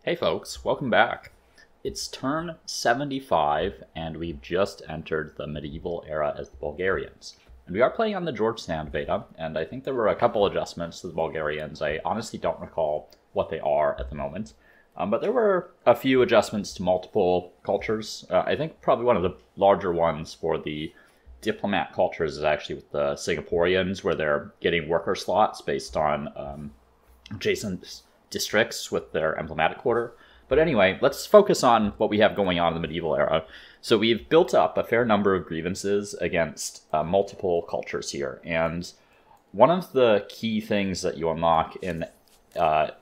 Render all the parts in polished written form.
Hey folks, welcome back. It's turn 75 and we've just entered the medieval era as the Bulgarians. And we are playing on the Georgetown beta, and I think there were a couple adjustments to the Bulgarians. I honestly don't recall what they are at the moment. But there were a few adjustments to multiple cultures. I think probably one of the larger ones for the Diplomat cultures is actually with the Singaporeans, where they're getting worker slots based on adjacent districts with their emblematic quarter. But anyway, let's focus on what we have going on in the medieval era. So we've built up a fair number of grievances against multiple cultures here. And one of the key things that you unlock in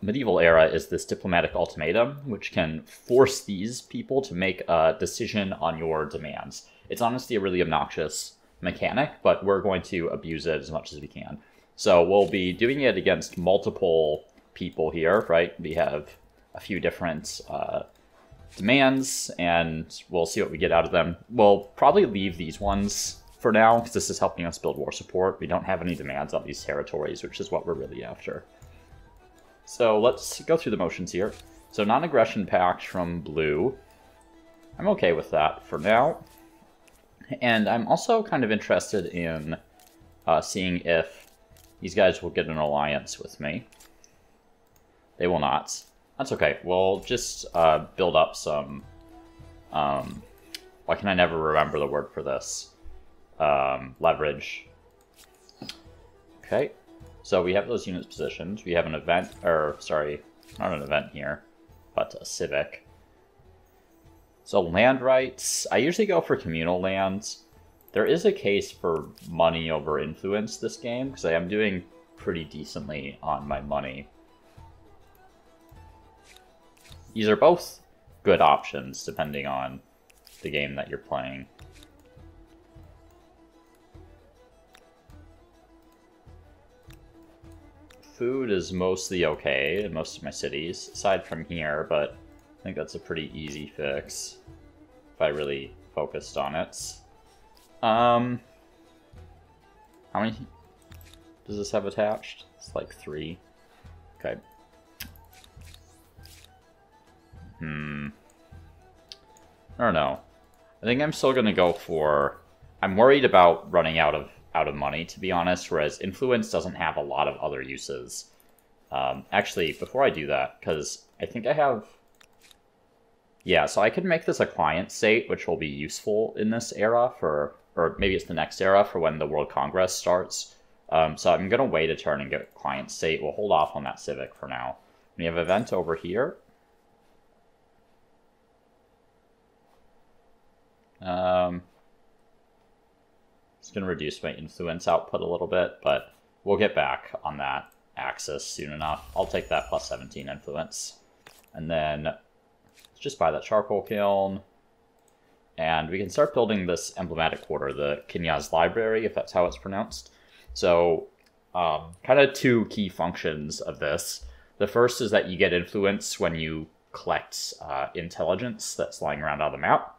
medieval era is this diplomatic ultimatum, which can force these people to make a decision on your demands. It's honestly a really obnoxious mechanic, but we're going to abuse it as much as we can. So we'll be doing it against multiple people here, right? We have a few different demands, and we'll see what we get out of them. We'll probably leave these ones for now, because this is helping us build war support. We don't have any demands on these territories, which is what we're really after. So let's go through the motions here. So non-aggression pact from blue. I'm okay with that for now. And I'm also kind of interested in seeing if these guys will get an alliance with me. They will not. That's okay. We'll just build up some... why can I never remember the word for this? Leverage. Okay. So we have those units positioned. We have an event, or sorry, not an event here, but a civic. So land rights. I usually go for communal lands. There is a case for money over influence this game, because I am doing pretty decently on my money. These are both good options, depending on the game that you're playing. Food is mostly okay in most of my cities, aside from here, but I think that's a pretty easy fix if I really focused on it. How many does this have attached? It's like 3. Okay. I don't know. I think I'm still gonna go for... I'm worried about running out of money, to be honest, whereas influence doesn't have a lot of other uses. Actually, before I do that, because I think I have... Yeah, so I could make this a client state, which will be useful in this era for... Or maybe it's the next era for when the World Congress starts. So I'm gonna wait a turn and get client state. We'll hold off on that civic for now. We have event over here. It's going to reduce my influence output a little bit, but we'll get back on that axis soon enough. I'll take that plus 17 influence. And then let's just buy that charcoal kiln. And we can start building this emblematic quarter, the Knyaz Library, if that's how it's pronounced. So kind of 2 key functions of this. The first is that you get influence when you collect intelligence that's lying around on the map.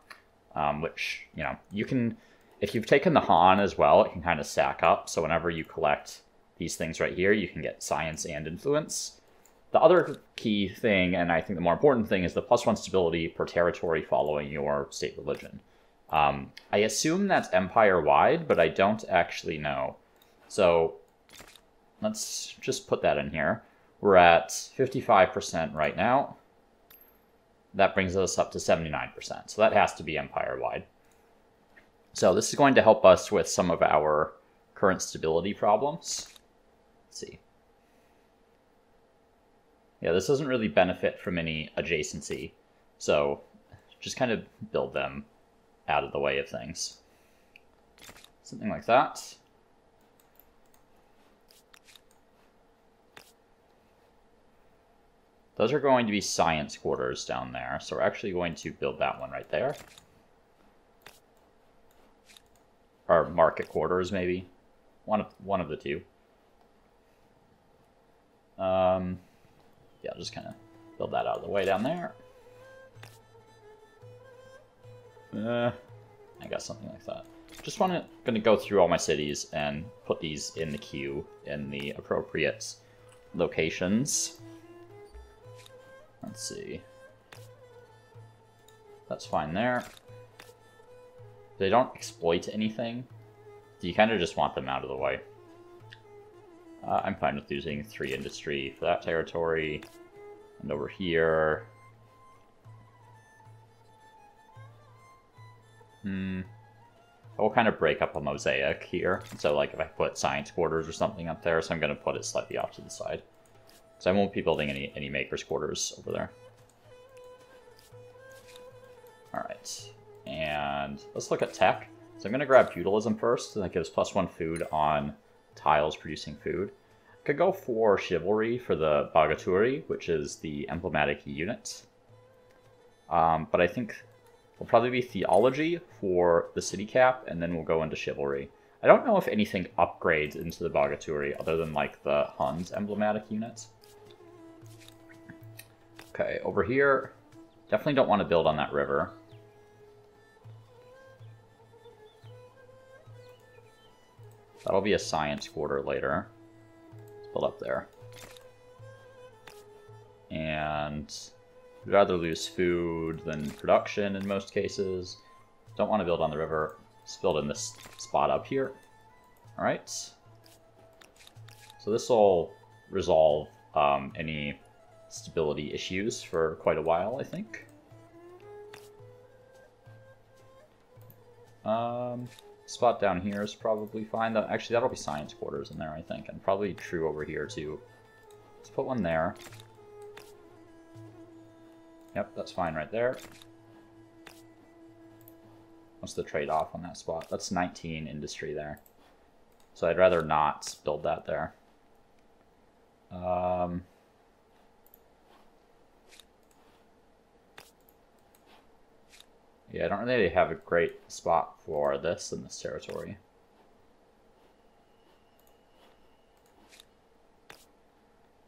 Which, you know, you can, if you've taken the Han as well, it can kind of stack up. So whenever you collect these things right here, you can get science and influence. The other key thing, and I think the more important thing, is the +1 stability per territory following your state religion. I assume that's empire-wide, but I don't actually know. So let's just put that in here. We're at 55% right now. That brings us up to 79%. So that has to be empire-wide. So this is going to help us with some of our current stability problems. Let's see. Yeah, this doesn't really benefit from any adjacency. So just kind of build them out of the way of things. Something like that. Those are going to be science quarters down there, so we're actually going to build that one right there. Or market quarters, maybe. One of the 2. Yeah, I'll just kind of build that out of the way down there. I got something like that. Just going to go through all my cities and put these in the queue in the appropriate locations. Let's see. That's fine there. They don't exploit anything. You kind of just want them out of the way. I'm fine with using 3 industry for that territory. And over here... I'll kind of break up a mosaic here. So like if I put science quarters or something up there, so I'm going to put it slightly off to the side. So I won't be building any maker's quarters over there. Alright, and let's look at tech. So I'm going to grab feudalism first, so that gives +1 food on tiles producing food. I could go for chivalry for the Bagaturi, which is the emblematic unit. But I think will probably be theology for the city cap, and then we'll go into chivalry. I don't know if anything upgrades into the Bagaturi other than like the Huns emblematic units. Okay, over here, definitely don't want to build on that river. That'll be a science quarter later. Let's build up there. And we'd rather lose food than production in most cases. Don't want to build on the river. Let's build in this spot up here. Alright. So this will resolve any stability issues for quite a while, I think. Spot down here is probably fine. Actually, that'll be science quarters in there, I think. And probably true over here, too. Let's put one there. Yep, that's fine right there. What's the trade-off on that spot? That's 19 industry there. So I'd rather not build that there. Yeah, I don't really have a great spot for this in this territory.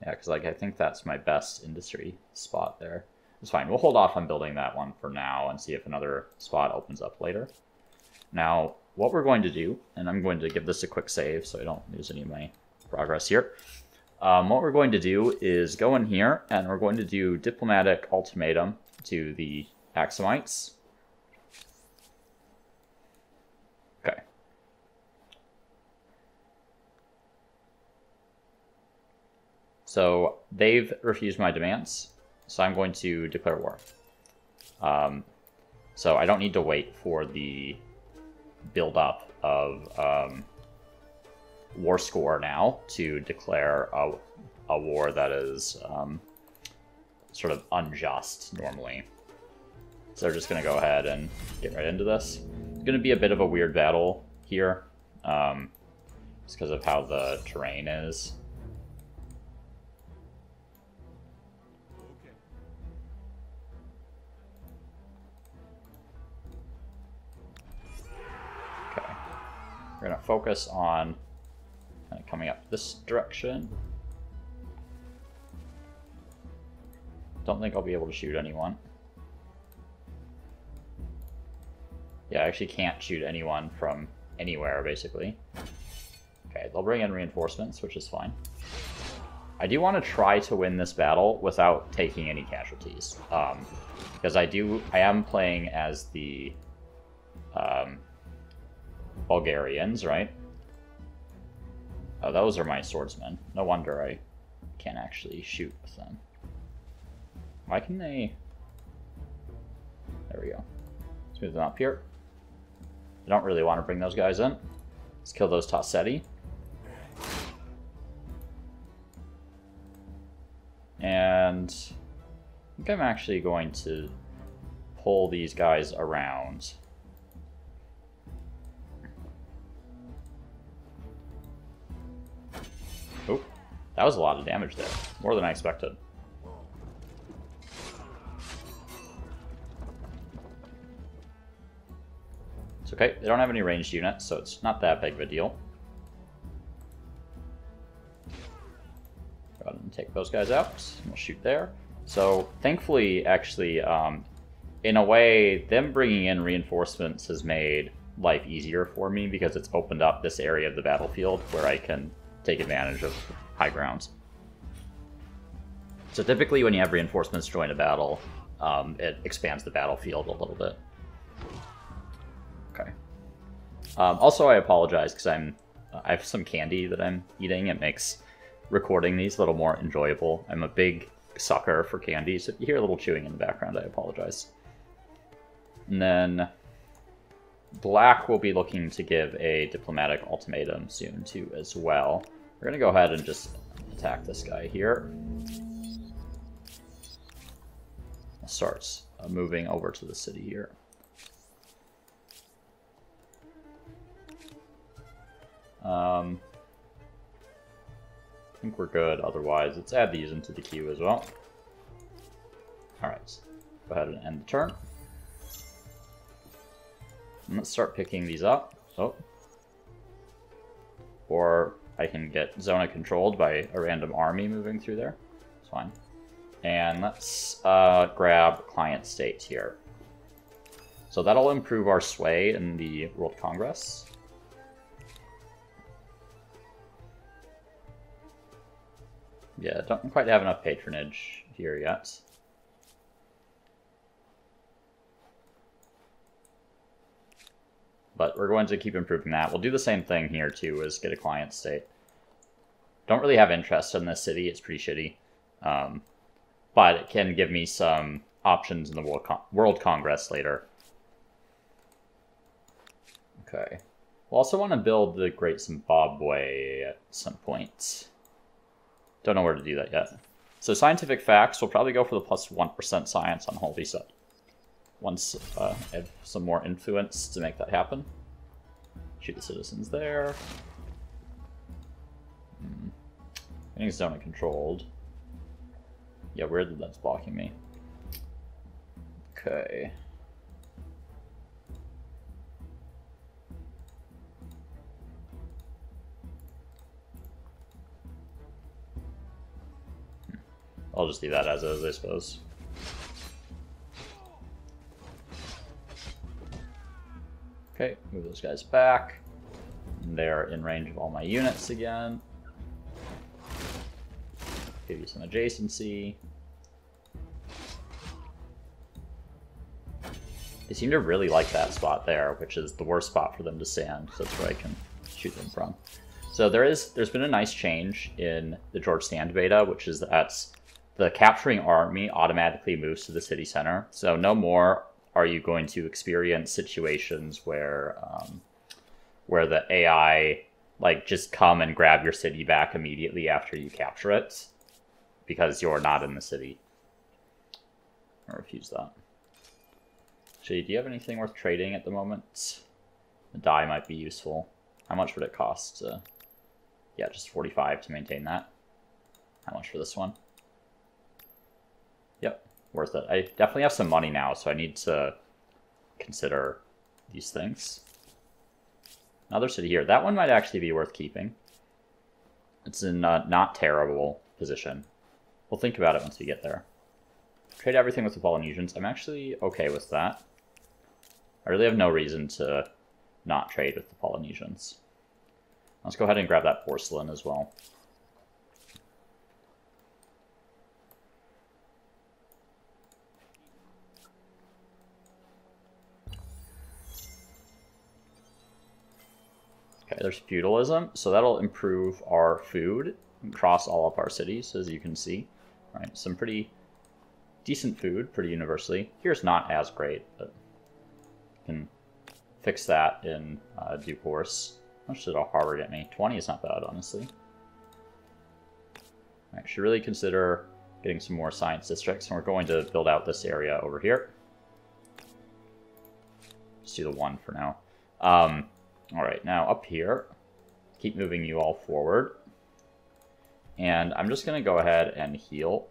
Yeah, because like I think that's my best industry spot there. It's fine. We'll hold off on building that one for now and see if another spot opens up later. Now, what we're going to do, and I'm going to give this a quick save so I don't lose any of my progress here. What we're going to do is go in here and we're going to do diplomatic ultimatum to the Axumites. Okay. So they've refused my demands, so I'm going to declare war. So I don't need to wait for the build-up of war score now to declare a war that is sort of unjust normally. So they're just going to go ahead and get right into this. It's going to be a bit of a weird battle here, just because of how the terrain is. Okay, we're going to focus on kind of coming up this direction. Don't think I'll be able to shoot anyone. Yeah, I actually can't shoot anyone from anywhere, basically. Okay, they'll bring in reinforcements, which is fine. I do want to try to win this battle without taking any casualties. Because I am playing as the Bulgarians, right? Oh, those are my swordsmen. No wonder I can't actually shoot with them. Why can they... There we go. Let's move them up here. I don't really want to bring those guys in. Let's kill those Tassetti. And I think I'm actually going to pull these guys around. Oh, that was a lot of damage there. More than I expected. It's okay, they don't have any ranged units, so it's not that big of a deal. Go ahead and take those guys out, and we'll shoot there. So, thankfully, actually, in a way, them bringing in reinforcements has made life easier for me because it's opened up this area of the battlefield where I can take advantage of high grounds. So typically when you have reinforcements join a battle, it expands the battlefield a little bit. Okay. Also, I apologize because I have some candy that I'm eating. It makes recording these a little more enjoyable. I'm a big sucker for candy, so if you hear a little chewing in the background, I apologize. And then Black will be looking to give a diplomatic ultimatum soon too as well. We're going to go ahead and just attack this guy here. Starts moving over to the city here. I think we're good otherwise. Let's add these into the queue as well. Alright, go ahead and end the turn. And let's start picking these up. Oh. Or I can get Zona controlled by a random army moving through there. It's fine. And let's grab client state here. So that'll improve our sway in the World Congress. Yeah, don't quite have enough patronage here yet. But we're going to keep improving that. We'll do the same thing here too, is get a client state. Don't really have interest in this city, it's pretty shitty. But it can give me some options in the World Congress later. Okay. We'll also want to build the Great Zimbabwe at some point. Don't know where to do that yet. So scientific facts, we'll probably go for the plus 1% science on Holy Set. Once I have some more influence to make that happen. Shoot the citizens there. I think it's zone controlled. Yeah, weird that that's blocking me. Okay. I'll just leave that as is, I suppose. Okay, move those guys back. They're in range of all my units again. Give you some adjacency. They seem to really like that spot there, which is the worst spot for them to stand, so that's where I can shoot them from. So there's been a nice change in the George Sand beta, which is that the capturing army automatically moves to the city center. So no more are you going to experience situations where the AI like just come and grab your city back immediately after you capture it because you're not in the city. I refuse that. Actually, do you have anything worth trading at the moment? The die might be useful. How much would it cost? Yeah, just 45 to maintain that. How much for this one? Yep, worth it. I definitely have some money now, so I need to consider these things. Another city here. That one might actually be worth keeping. It's in a not terrible position. We'll think about it once we get there. Trade everything with the Polynesians. I'm actually okay with that. I really have no reason to not trade with the Polynesians. Let's go ahead and grab that porcelain as well. Okay, there's feudalism, so that'll improve our food across all of our cities, as you can see. All right, some pretty decent food, pretty universally. Here's not as great, but can fix that in due course. How much did a harbor get me? 20 is not bad, honestly. I should really consider getting some more science districts, and we're going to build out this area over here. Just do the one for now. All right, now up here, keep moving you all forward. And I'm just going to go ahead and heal.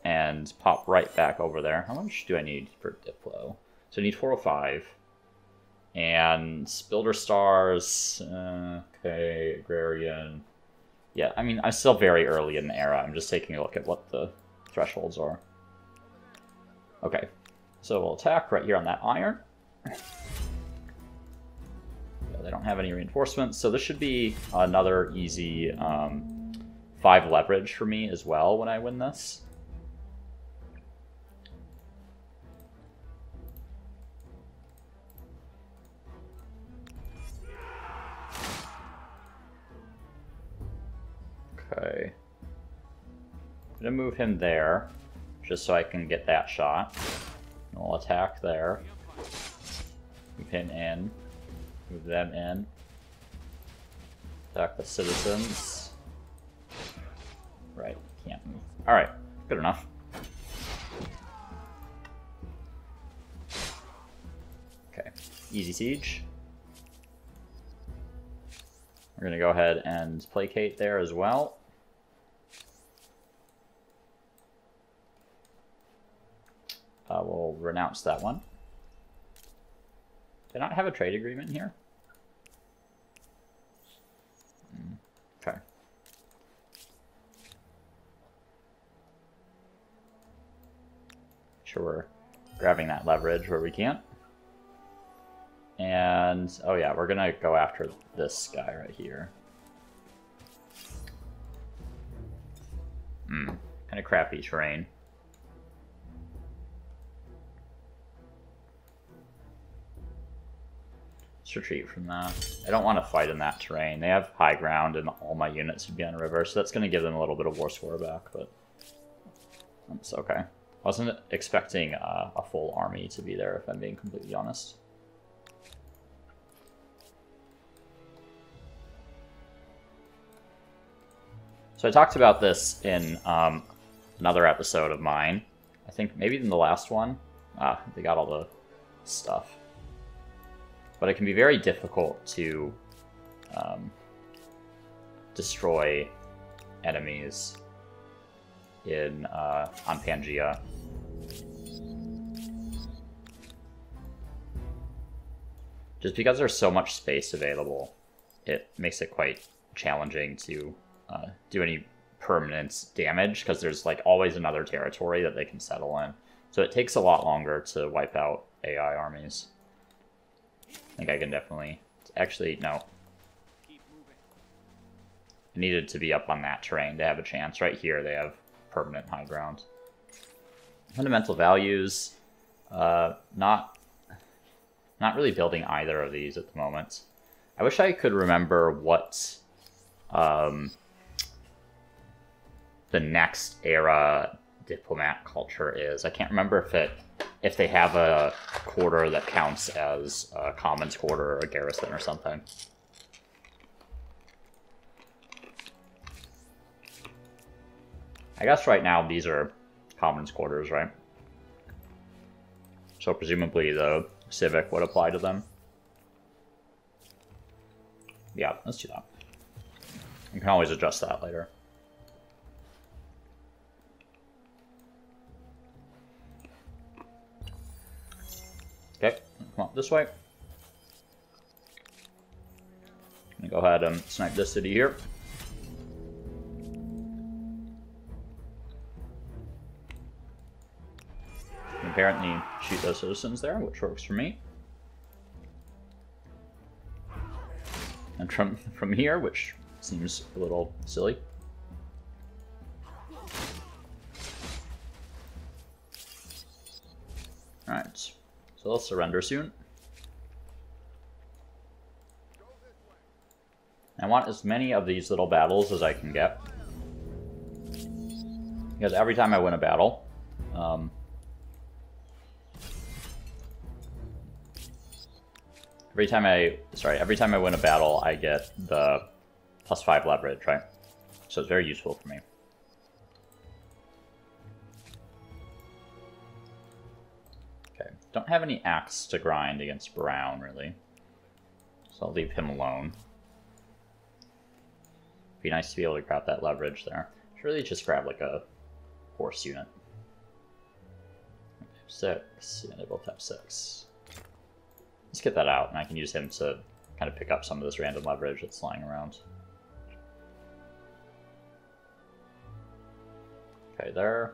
And pop right back over there. How much do I need for Diplo? So I need 405. And Builder Stars, okay, Agrarian. Yeah, I mean, I'm still very early in the era. I'm just taking a look at what the thresholds are. Okay, so we'll attack right here on that iron. They don't have any reinforcements, so this should be another easy 5 leverage for me as well when I win this. Okay. I'm gonna move him there, just so I can get that shot. We'll attack there. Move him in. Move them in. Attack the citizens. Right, can't move. Alright, good enough. Okay, easy siege. We're gonna go ahead and placate there as well. We'll renounce that one. Did I not have a trade agreement here? Okay. Sure, we're grabbing that leverage where we can't. And, oh yeah, we're gonna go after this guy right here. Kind of crappy terrain. Let's retreat from that. I don't want to fight in that terrain. They have high ground and all my units would be on river, so that's going to give them a little bit of war score back, but that's okay. I wasn't expecting a full army to be there, if I'm being completely honest. So I talked about this in another episode of mine. I think maybe in the last one. They got all the stuff. But it can be very difficult to destroy enemies in on Pangaea. Just because there's so much space available, it makes it quite challenging to do any permanent damage, because there's like always another territory that they can settle in. So it takes a lot longer to wipe out AI armies. I think I can definitely... Actually, no. I needed to be up on that terrain to have a chance. Right here, they have permanent high ground. Fundamental values. Not really building either of these at the moment. I wish I could remember what the next era diplomat culture is. I can't remember if they have a quarter that counts as a commons quarter or a garrison or something. I guess right now these are commons quarters, right? So presumably the civic would apply to them. Yeah, let's do that. You can always adjust that later. Okay, come on, this way. I'm gonna go ahead and snipe this city here. And apparently shoot those citizens there, which works for me. And from here, which seems a little silly. Alright, so they'll surrender soon. I want as many of these little battles as I can get. Because every time I win a battle, every time I win a battle, I get the +5 leverage, right? So it's very useful for me. Okay, don't have any axe to grind against Brown, really. So I'll leave him alone. Be nice to be able to grab that leverage there. Should really just grab like a horse unit. 6, yeah, they both have 6. Let's get that out, and I can use him to kind of pick up some of this random leverage that's lying around. Okay, they're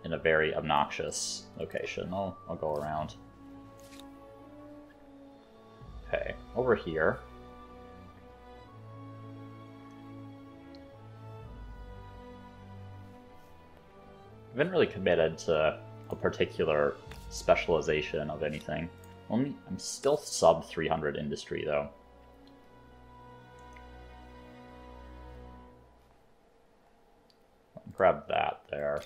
in a very obnoxious location. I'll go around. Okay, over here. haven't really committed to a particular specialization of anything. I'm still sub 300 industry, though. Grab that there.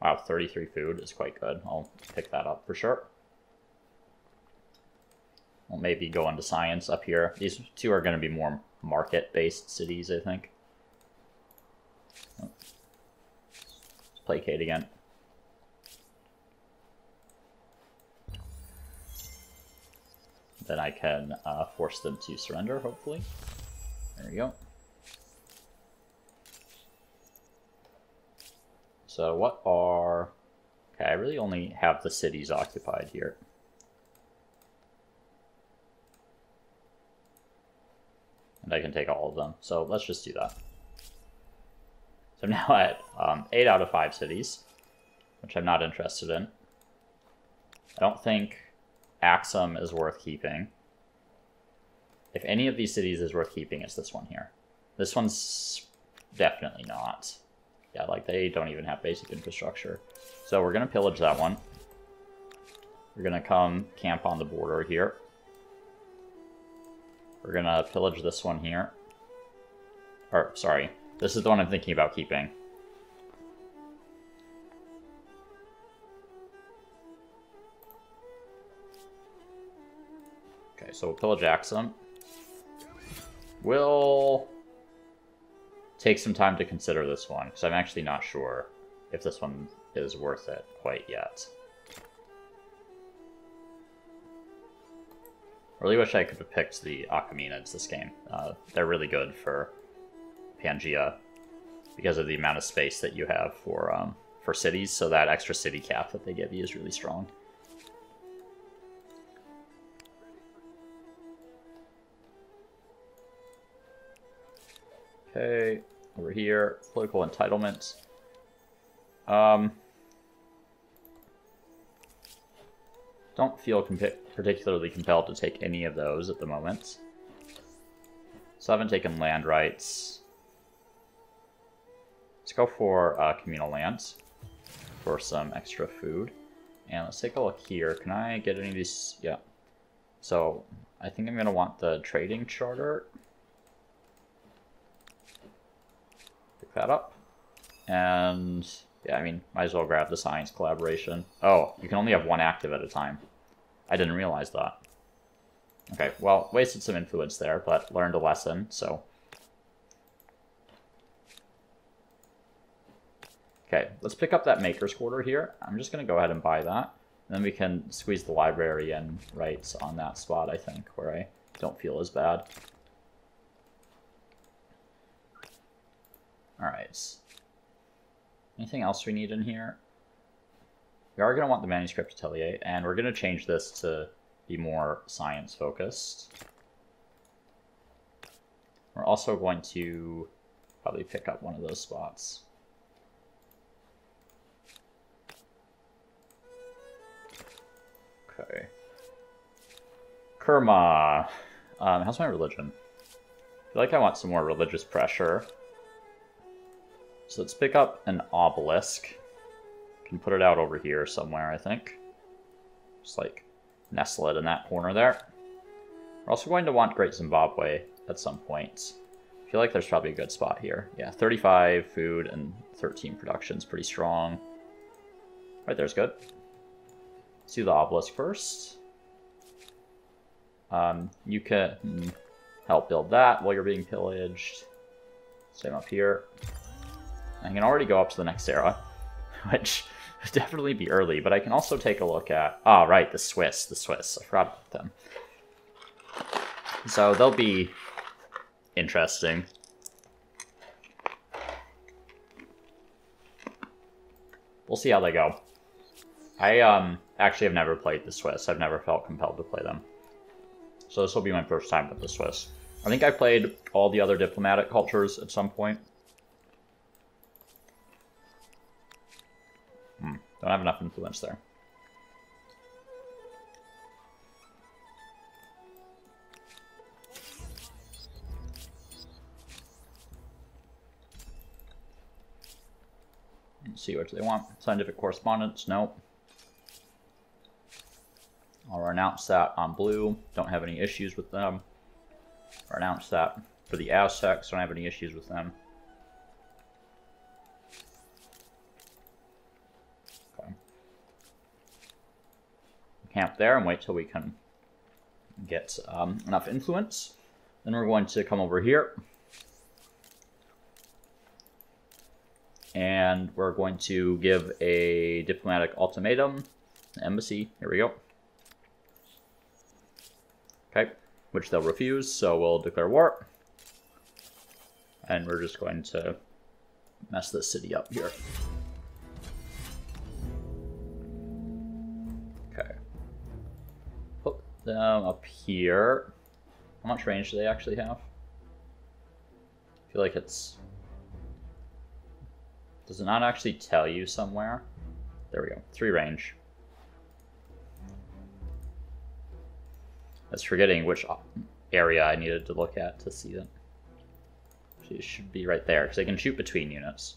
Wow, 33 food is quite good. I'll pick that up for sure. We'll maybe go into science up here. These two are going to be more market-based cities, I think. Oh. Let's placate again. Then I can force them to surrender, hopefully. There we go. So what are... Okay, I really only have the cities occupied here. And I can take all of them. So let's just do that. So now at 8 out of 5 cities, which I'm not interested in. I don't think Axum is worth keeping. If any of these cities is worth keeping, it's this one here. This one's definitely not. Yeah, like they don't even have basic infrastructure. So we're going to pillage that one. We're going to come camp on the border here. We're going to pillage this one here. Or, sorry, this is the one I'm thinking about keeping. Okay, so we'll pillage Axum. We'll take some time to consider this one, because I'm actually not sure if this one is worth it quite yet. I really wish I could have picked the Achaemenids this game. They're really good for Pangaea because of the amount of space that you have for cities, so that extra city cap that they give you is really strong. Okay, over here, political entitlement. Don't feel particularly compelled to take any of those at the moment. So I haven't taken land rights. Let's go for communal lands for some extra food. And let's take a look here. Can I get any of these? Yeah. So I think I'm going to want the trading charter. Pick that up. And yeah, I mean, might as well grab the science collaboration. Oh, you can only have one active at a time. I didn't realize that. Okay, well, wasted some influence there, but learned a lesson, so. Okay, let's pick up that Maker's Quarter here. I'm just going to go ahead and buy that. And then we can squeeze the library in rights on that spot, I think, where I don't feel as bad. Alright. Anything else we need in here? We are going to want the manuscript atelier, and we're going to change this to be more science-focused. We're also going to probably pick up one of those spots. Okay. Kerma. How's my religion? I feel like I want some more religious pressure. So let's pick up an obelisk. Can put it out over here somewhere, I think. Just like nestle it in that corner there. We're also going to want Great Zimbabwe at some point. I feel like there's probably a good spot here. Yeah, 35 food and 13 production's pretty strong. Right there's good. Let's do the obelisk first. You can help build that while you're being pillaged. Same up here. I can already go up to the next era, which would definitely be early, but I can also take a look at... Ah, right, the Swiss. I forgot about them. So they'll be interesting. We'll see how they go. I actually have never played the Swiss. I've never felt compelled to play them. So this will be my first time with the Swiss. I think I played all the other diplomatic cultures at some point. Don't have enough influence there. Let's see what they want. Scientific correspondence, nope. I'll announce that on blue. Don't have any issues with them. Or announce that for the Aztecs. Don't have any issues with them. Okay. Camp there and wait till we can get enough influence. Then we're going to come over here. And we're going to give a diplomatic ultimatum. Embassy, here we go. Okay, which they'll refuse, so we'll declare war. And we're just going to mess this city up here. Okay. Put them up here. How much range do they actually have? I feel like it's... Does it not actually tell you somewhere? There we go, 3 range. I was forgetting which area I needed to look at to see it. It should be right there, because they can shoot between units.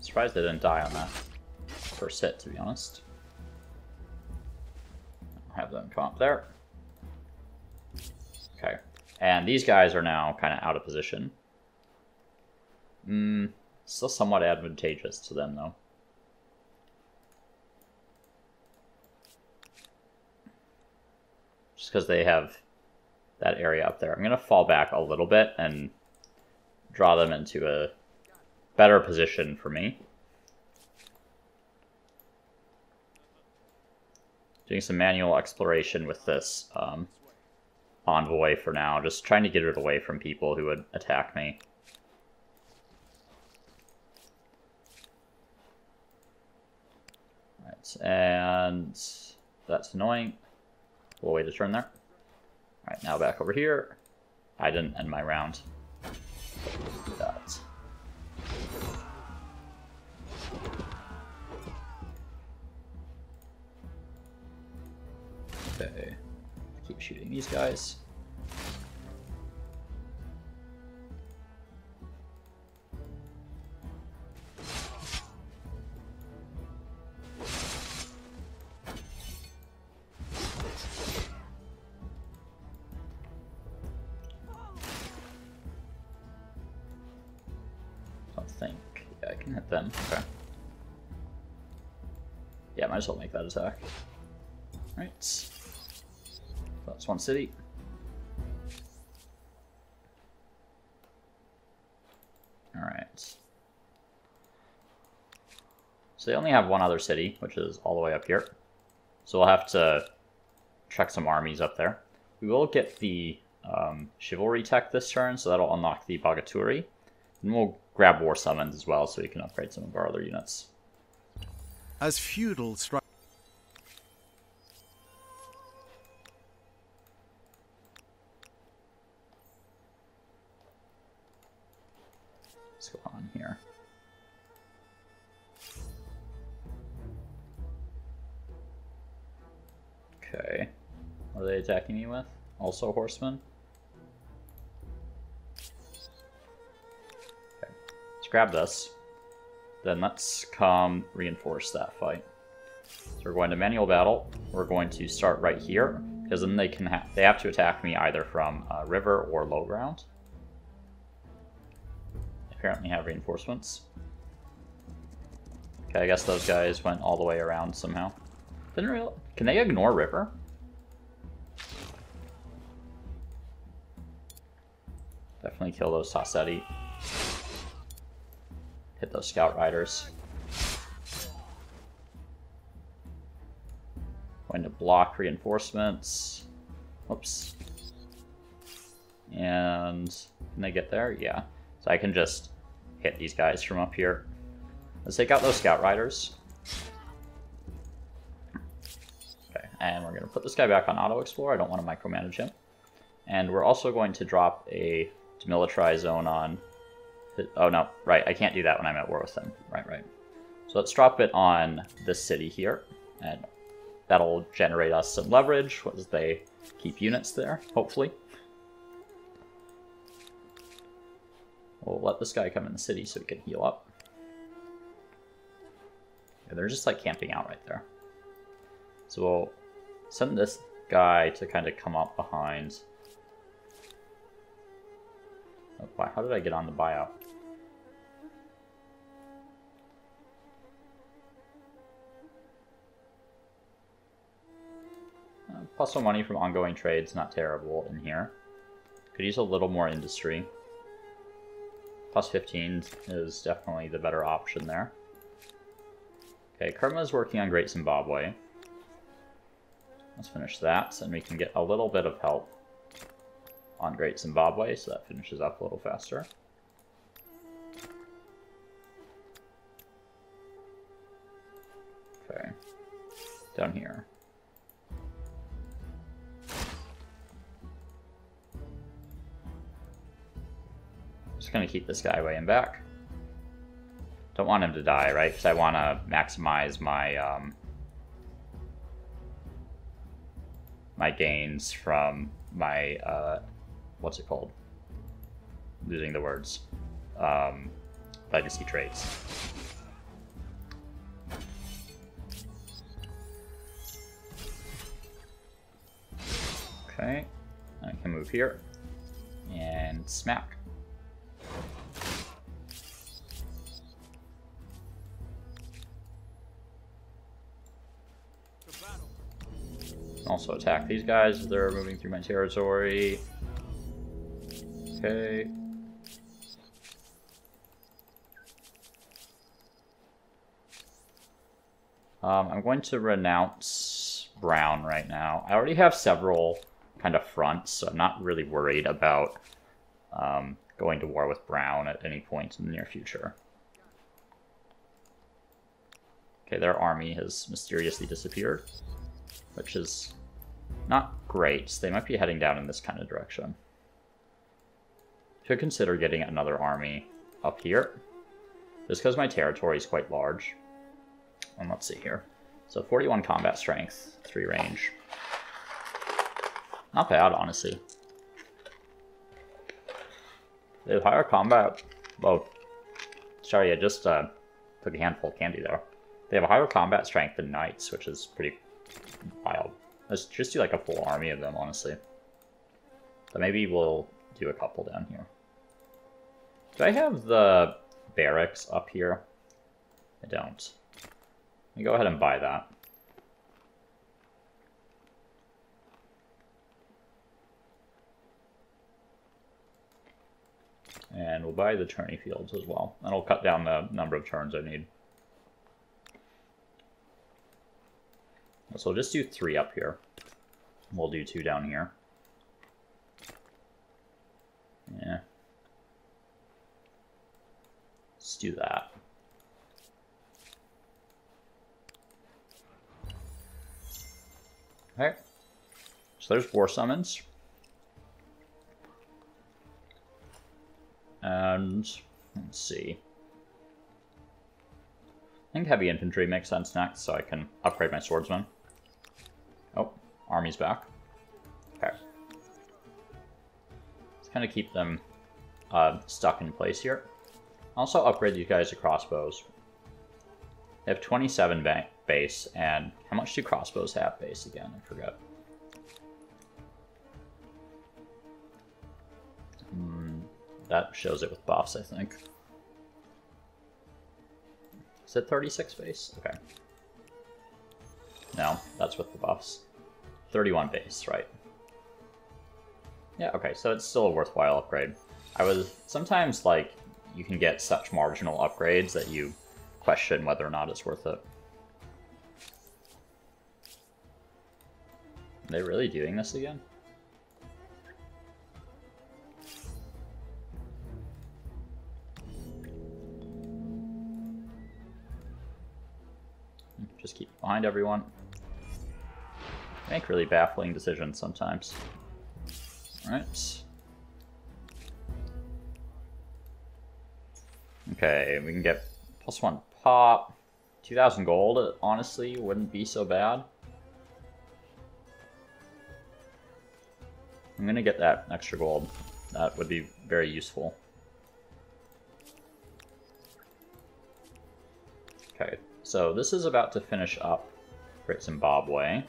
Surprised they didn't die on that first hit, to be honest. I'll have them come up there. Okay. And these guys are now kind of out of position. Still somewhat advantageous to them, though. Just because they have that area up there. I'm going to fall back a little bit and draw them into a better position for me. Doing some manual exploration with this envoy for now, just trying to get it away from people who would attack me. Right, and that's annoying. We'll wait a turn there. Alright, now back over here. I didn't end my round. Do that. Okay. Keep shooting these guys. I think, yeah, I can hit them. Okay. Yeah, might as well make that attack. Right. That's one city. Alright. So they only have one other city, which is all the way up here. So we'll have to check some armies up there. We will get the chivalry tech this turn, so that'll unlock the Bogaturi. And we'll grab war summons as well, so we can upgrade some of our other units. As feudal strike. What's going on here? Okay. What are they attacking me with? Also horsemen? Okay. Let's grab this. Then let's come reinforce that fight. So we're going to manual battle. We're going to start right here, because then they can they have to attack me either from river or low ground. Apparently have reinforcements. Okay, I guess those guys went all the way around somehow. Didn't real. Can they ignore river? Definitely kill those Tassetti. Hit those scout riders. Going to block reinforcements. Whoops. And can they get there? Yeah. So I can just hit these guys from up here. Let's take out those scout riders. Okay, and we're going to put this guy back on auto explore. I don't want to micromanage him. And we're also going to drop a demilitarized zone on... Oh no, right, I can't do that when I'm at war with them. Right. So let's drop it on this city here. And that'll generate us some leverage as they keep units there, hopefully. We'll let this guy come in the city so he can heal up. Yeah, they're just like camping out right there. So we'll send this guy to kind of come up behind. Oh, wow, how did I get on the buyout? Plus 1 money from ongoing trades, not terrible in here. Could use a little more industry. Plus 15 is definitely the better option there. Okay, Kerma is working on Great Zimbabwe. Let's finish that, and we can get a little bit of help on Great Zimbabwe, so that finishes up a little faster. Okay, down here. Just gonna keep this guy way in back. Don't want him to die, right? Because I want to maximize my my gains from my what's it called? Losing the words. Legacy traits. Okay, I can move here and smack. Also attack these guys as they're moving through my territory. Okay. I'm going to renounce Brown right now. I already have several kind of fronts, so I'm not really worried about going to war with Brown at any point in the near future. Okay, their army has mysteriously disappeared, which is not great. So they might be heading down in this kind of direction. Should consider getting another army up here, just because my territory is quite large. And let's see here. So 41 combat strength, 3 range. Not bad, honestly. They have higher combat. Whoa. Sorry, I just took a handful of candy there. They have a higher combat strength than knights, which is pretty wild. Let's just do like a full army of them, honestly. But maybe we'll do a couple down here. Do I have the barracks up here? I don't. Let me go ahead and buy that. And we'll buy the tourney fields as well. That'll cut down the number of turns I need. So we'll just do 3 up here. We'll do 2 down here. Yeah. Let's do that. Okay. So there's war summons. And let's see. I think heavy infantry makes sense next, so I can upgrade my swordsman. Oh, army's back. Okay. Let's kind of keep them stuck in place here. Also upgrade these guys to crossbows. They have 27 base, and how much do crossbows have base again? I forget. That shows it with buffs, I think. Is it 36 base? Okay. No, that's with the buffs. 31 base, right. Yeah, okay, so it's still a worthwhile upgrade. Sometimes, like, you can get such marginal upgrades that you question whether or not it's worth it. Are they really doing this again? Just keep behind everyone. Make really baffling decisions sometimes. Alright. Okay, we can get +1 pop. 2,000 gold, honestly, wouldn't be so bad. I'm gonna get that extra gold. That would be very useful. Okay, so this is about to finish up Great Zimbabwe.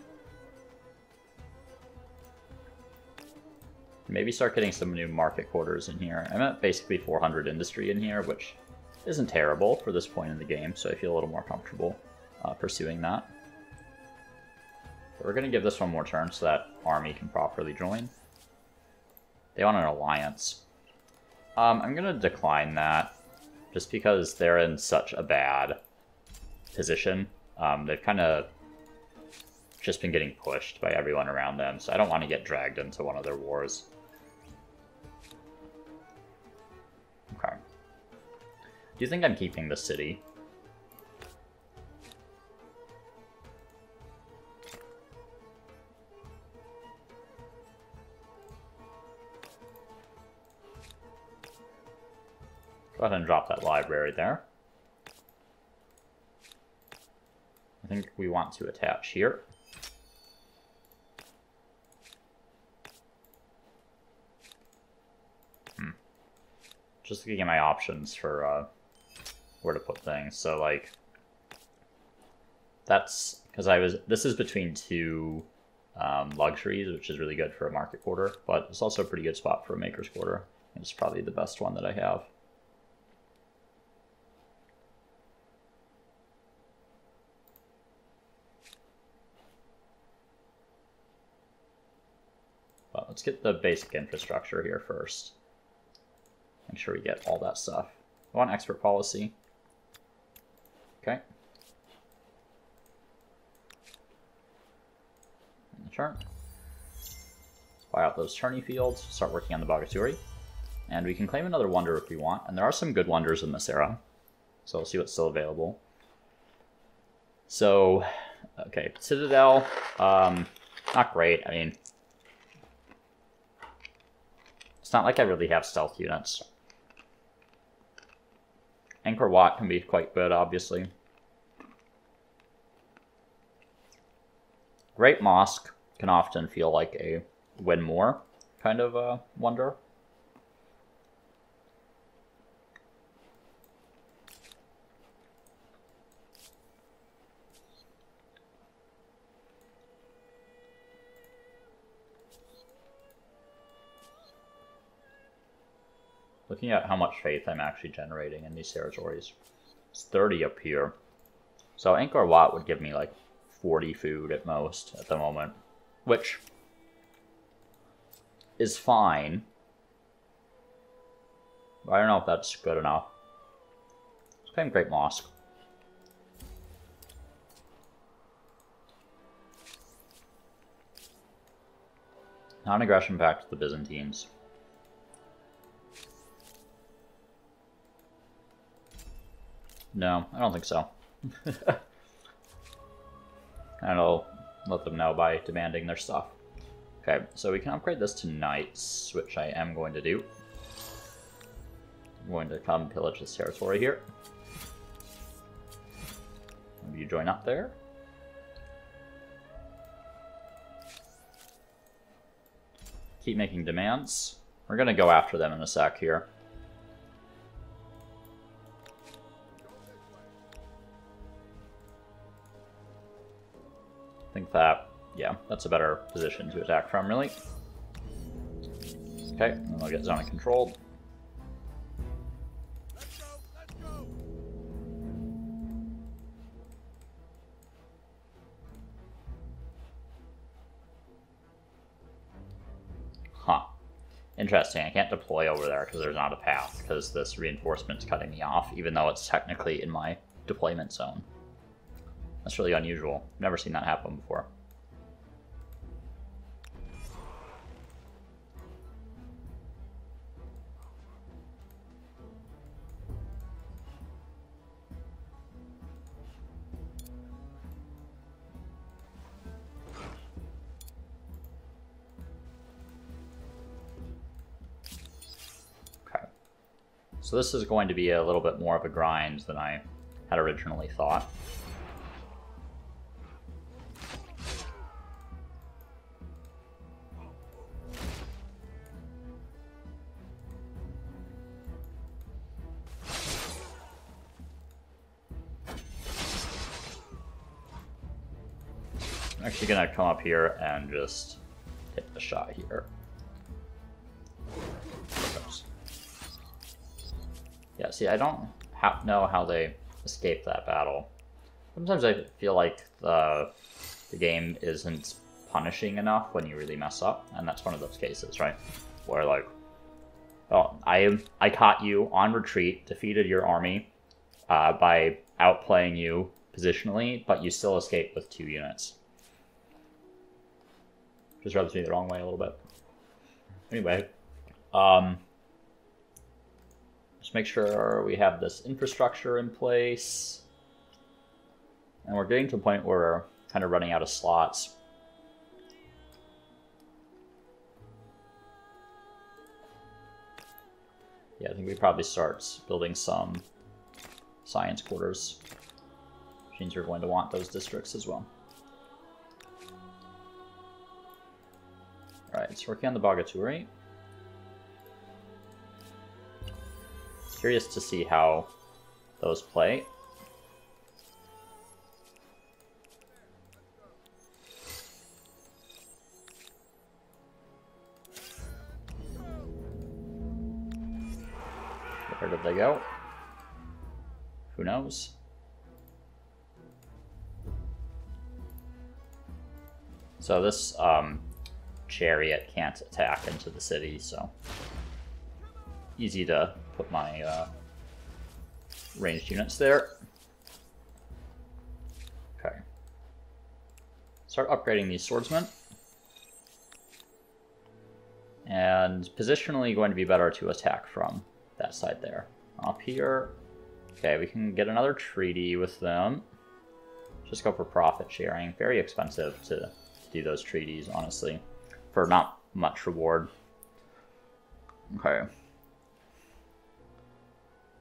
Maybe start getting some new market quarters in here. I'm at basically 400 industry in here, which isn't terrible for this point in the game, so I feel a little more comfortable pursuing that. But we're going to give this one more turn so that army can properly join. They want an alliance. I'm going to decline that, just because they're in such a bad position. They've kind of just been getting pushed by everyone around them, so I don't want to get dragged into one of their wars. Okay. Do you think I'm keeping the city? Go ahead and drop that library there. I think we want to attach here. Just looking at my options for where to put things. So like, that's because this is between two luxuries, which is really good for a market quarter, but it's also a pretty good spot for a maker's quarter. It's probably the best one that I have. But let's get the basic infrastructure here first. Make sure we get all that stuff. I want expert policy. Okay. And the turn. Let's buy out those tourney fields, start working on the Bagaturi. And we can claim another wonder if we want. And there are some good wonders in this era. So we'll see what's still available. So, okay, Citadel, not great. I mean, it's not like I really have stealth units. Angkor Wat can be quite good, obviously. Great Mosque can often feel like a win more kind of wonder. Looking at how much faith I'm actually generating in these territories. It's 30 up here. So Angkor Wat would give me like 40 food at most at the moment, which is fine. But I don't know if that's good enough. Let's claim Great Mosque. Non-aggression back to the Byzantines. No, I don't think so. I'll let them know by demanding their stuff. Okay, so we can upgrade this to Knights, which I am going to do. I'm going to come pillage this territory here. Maybe you join up there. Keep making demands. We're going to go after them in a sec here. I think that, yeah, that's a better position to attack from, really. Okay, and we'll get zone controlled. Huh. Interesting, I can't deploy over there because there's not a path, because this reinforcement's cutting me off, even though it's technically in my deployment zone. That's really unusual. I've never seen that happen before. Okay. So this is going to be a little bit more of a grind than I had originally thought. I'm actually gonna come up here and just hit the shot here. Yeah, see, I don't know how they escaped that battle. Sometimes I feel like the game isn't punishing enough when you really mess up, and that's one of those cases, right? Where like, oh, I caught you on retreat, defeated your army by outplaying you positionally, but you still escaped with 2 units. Just rubs me the wrong way a little bit. Anyway, just make sure we have this infrastructure in place. And we're getting to a point where we're kind of running out of slots. Yeah, I think we probably start building some science quarters. Which means you're going to want those districts as well. Alright, it's working on the Bogaturi. Curious to see how those play. Where did they go? Who knows? So this chariot can't attack into the city, so easy to put my ranged units there. Okay. Start upgrading these swordsmen. And positionally going to be better to attack from that side there. Up here. Okay, we can get another treaty with them. Just go for profit sharing. Very expensive to do those treaties, honestly, for not much reward. Okay.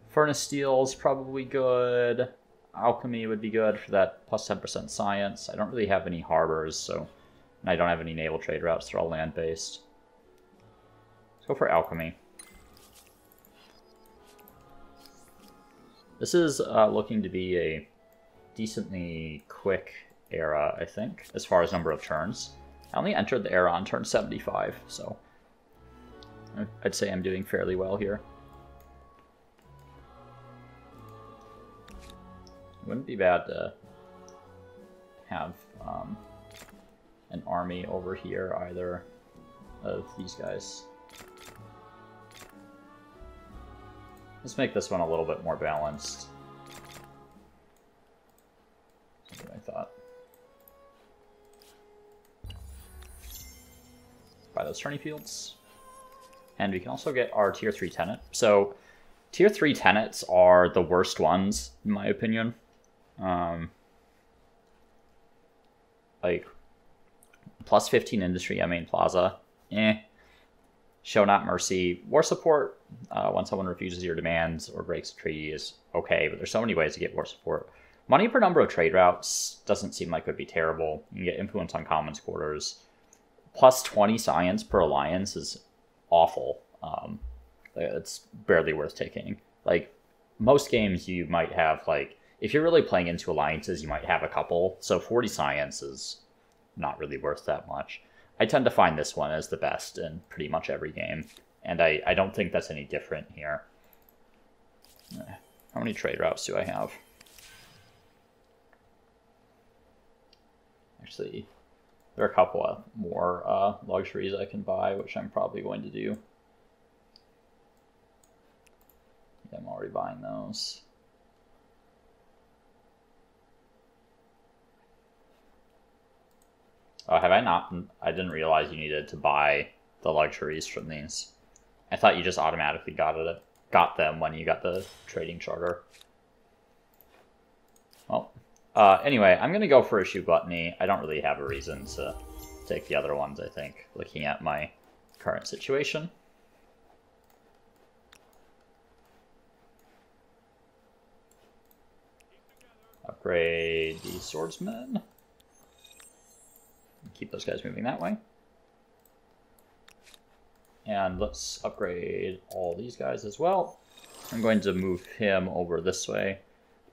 Furnace steel is probably good. Alchemy would be good for that plus 10% science. I don't really have any harbors, so and I don't have any naval trade routes. They're all land-based. Let's go for alchemy. This is looking to be a decently quick era, I think, as far as number of turns. I only entered the era on turn 75, so I'd say I'm doing fairly well here. It wouldn't be bad to have an army over here, either of these guys. Let's make this one a little bit more balanced. That's what I thought. Buy those tourney fields. And we can also get our tier 3 tenet. So tier 3 tenets are the worst ones, in my opinion. Like, plus 15 industry, I mean plaza. Show not mercy. War support, when someone refuses your demands or breaks a treaty, is okay, but there's so many ways to get war support. Money per number of trade routes doesn't seem like it would be terrible. You can get influence on commons quarters. Plus 20 science per alliance is awful. It's barely worth taking. Like, most games you might have, like, if you're really playing into alliances, you might have a couple. So 40 science is not really worth that much. I tend to find this one as the best in pretty much every game, and I don't think that's any different here. How many trade routes do I have? Actually, there are a couple of more luxuries I can buy, which I'm probably going to do. Yeah, I'm already buying those. Oh, have I not? I didn't realize you needed to buy the luxuries from these. I thought you just automatically got them when you got the trading charter. Well, anyway, I'm going to go for issue gluttony. I don't really have a reason to take the other ones, I think, looking at my current situation. Upgrade the swordsmen. Keep those guys moving that way. And let's upgrade all these guys as well. I'm going to move him over this way.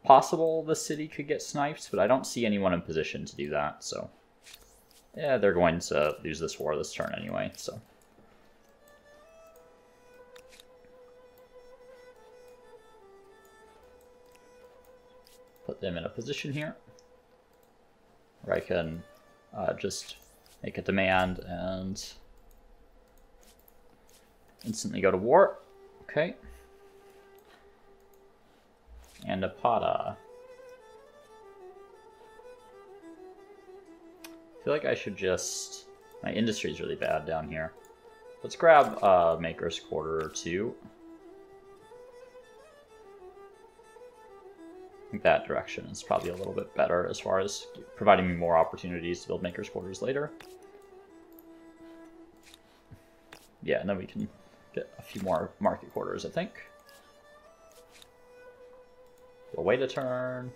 Possible the city could get sniped, but I don't see anyone in position to do that, so Yeah, they're going to lose this war this turn anyway, so. Put them in a position here where I can just make a demand and instantly go to war. Okay. And a Pada. I feel like I should just... My industry is really bad down here. Let's grab a Maker's Quarter or two. I think that direction is probably a little bit better as far as providing me more opportunities to build Maker's Quarters later. Yeah, and then we can get a few more market quarters, I think. You'll wait a turn.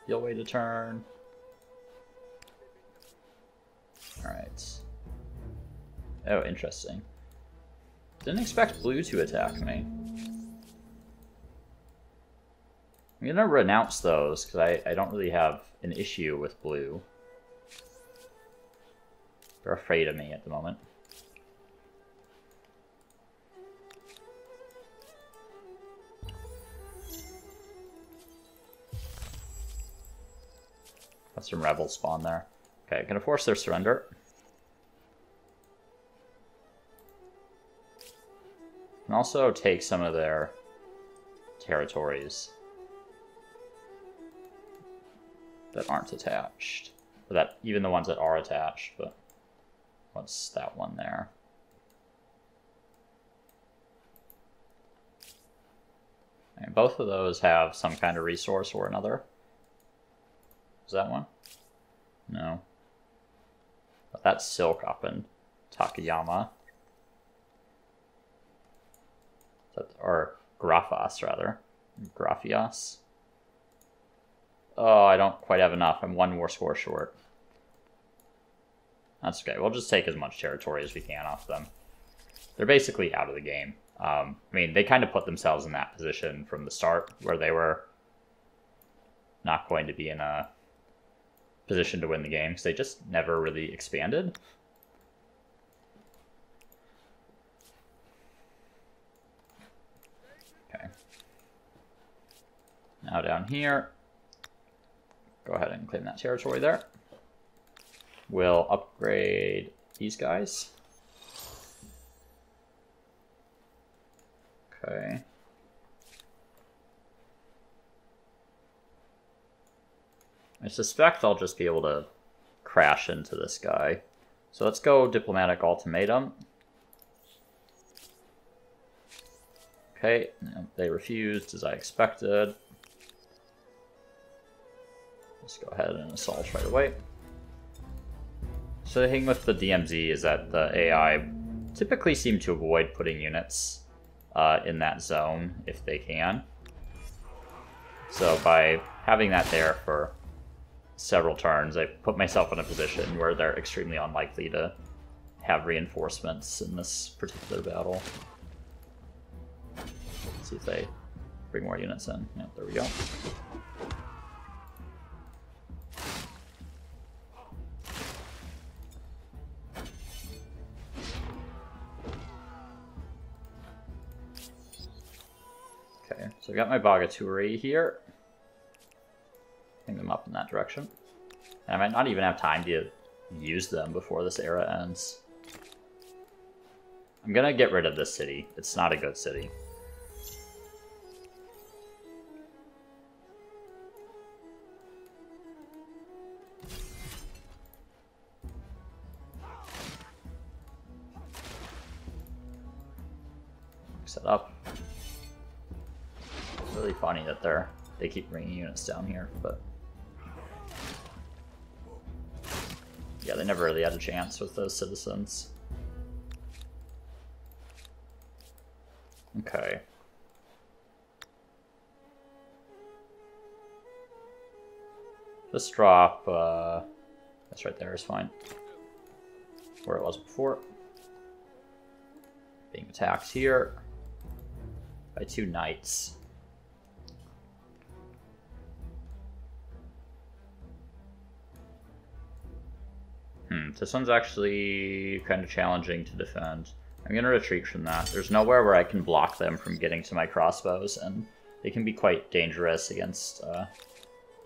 You'll wait a turn. Alright. Oh, interesting. Didn't expect blue to attack me. I'm gonna renounce those, because I don't really have an issue with blue. They're afraid of me at the moment. Got some rebels spawn there. Okay, gonna force their surrender. And also take some of their territories that aren't attached. Or that even the ones that are attached, but what's that one there? And both of those have some kind of resource or another. Is that one? No. But that's silk up in Takayama. Or Grafas, rather. Grafias. Oh, I don't quite have enough. I'm one war score short. That's okay. We'll just take as much territory as we can off them. They're basically out of the game. I mean, they kind of put themselves in that position from the start, where they were not going to be in a position to win the game, because they just never really expanded. Okay. Now down here, go ahead and claim that territory there. We'll upgrade these guys. Okay. I suspect I'll just be able to crash into this guy. So let's go Diplomatic Ultimatum. Okay, they refused as I expected. Let's go ahead and assault right away. So the thing with the DMZ is that the AI typically seem to avoid putting units in that zone if they can. So by having that there for several turns, I put myself in a position where they're extremely unlikely to have reinforcements in this particular battle. Let's see if they bring more units in. Yep, there we go. Okay, so I got my Bagaturi here. Bring them up in that direction. And I might not even have time to use them before this era ends. I'm gonna get rid of this city. It's not a good city. Set up. It's really funny that they keep bringing units down here, but yeah, they never really had a chance with those citizens. Okay. Just drop, that's right there is fine. Where it was before. Being attacked here by 2 knights. This one's actually kind of challenging to defend. I'm going to retreat from that. There's nowhere where I can block them from getting to my crossbows, and they can be quite dangerous against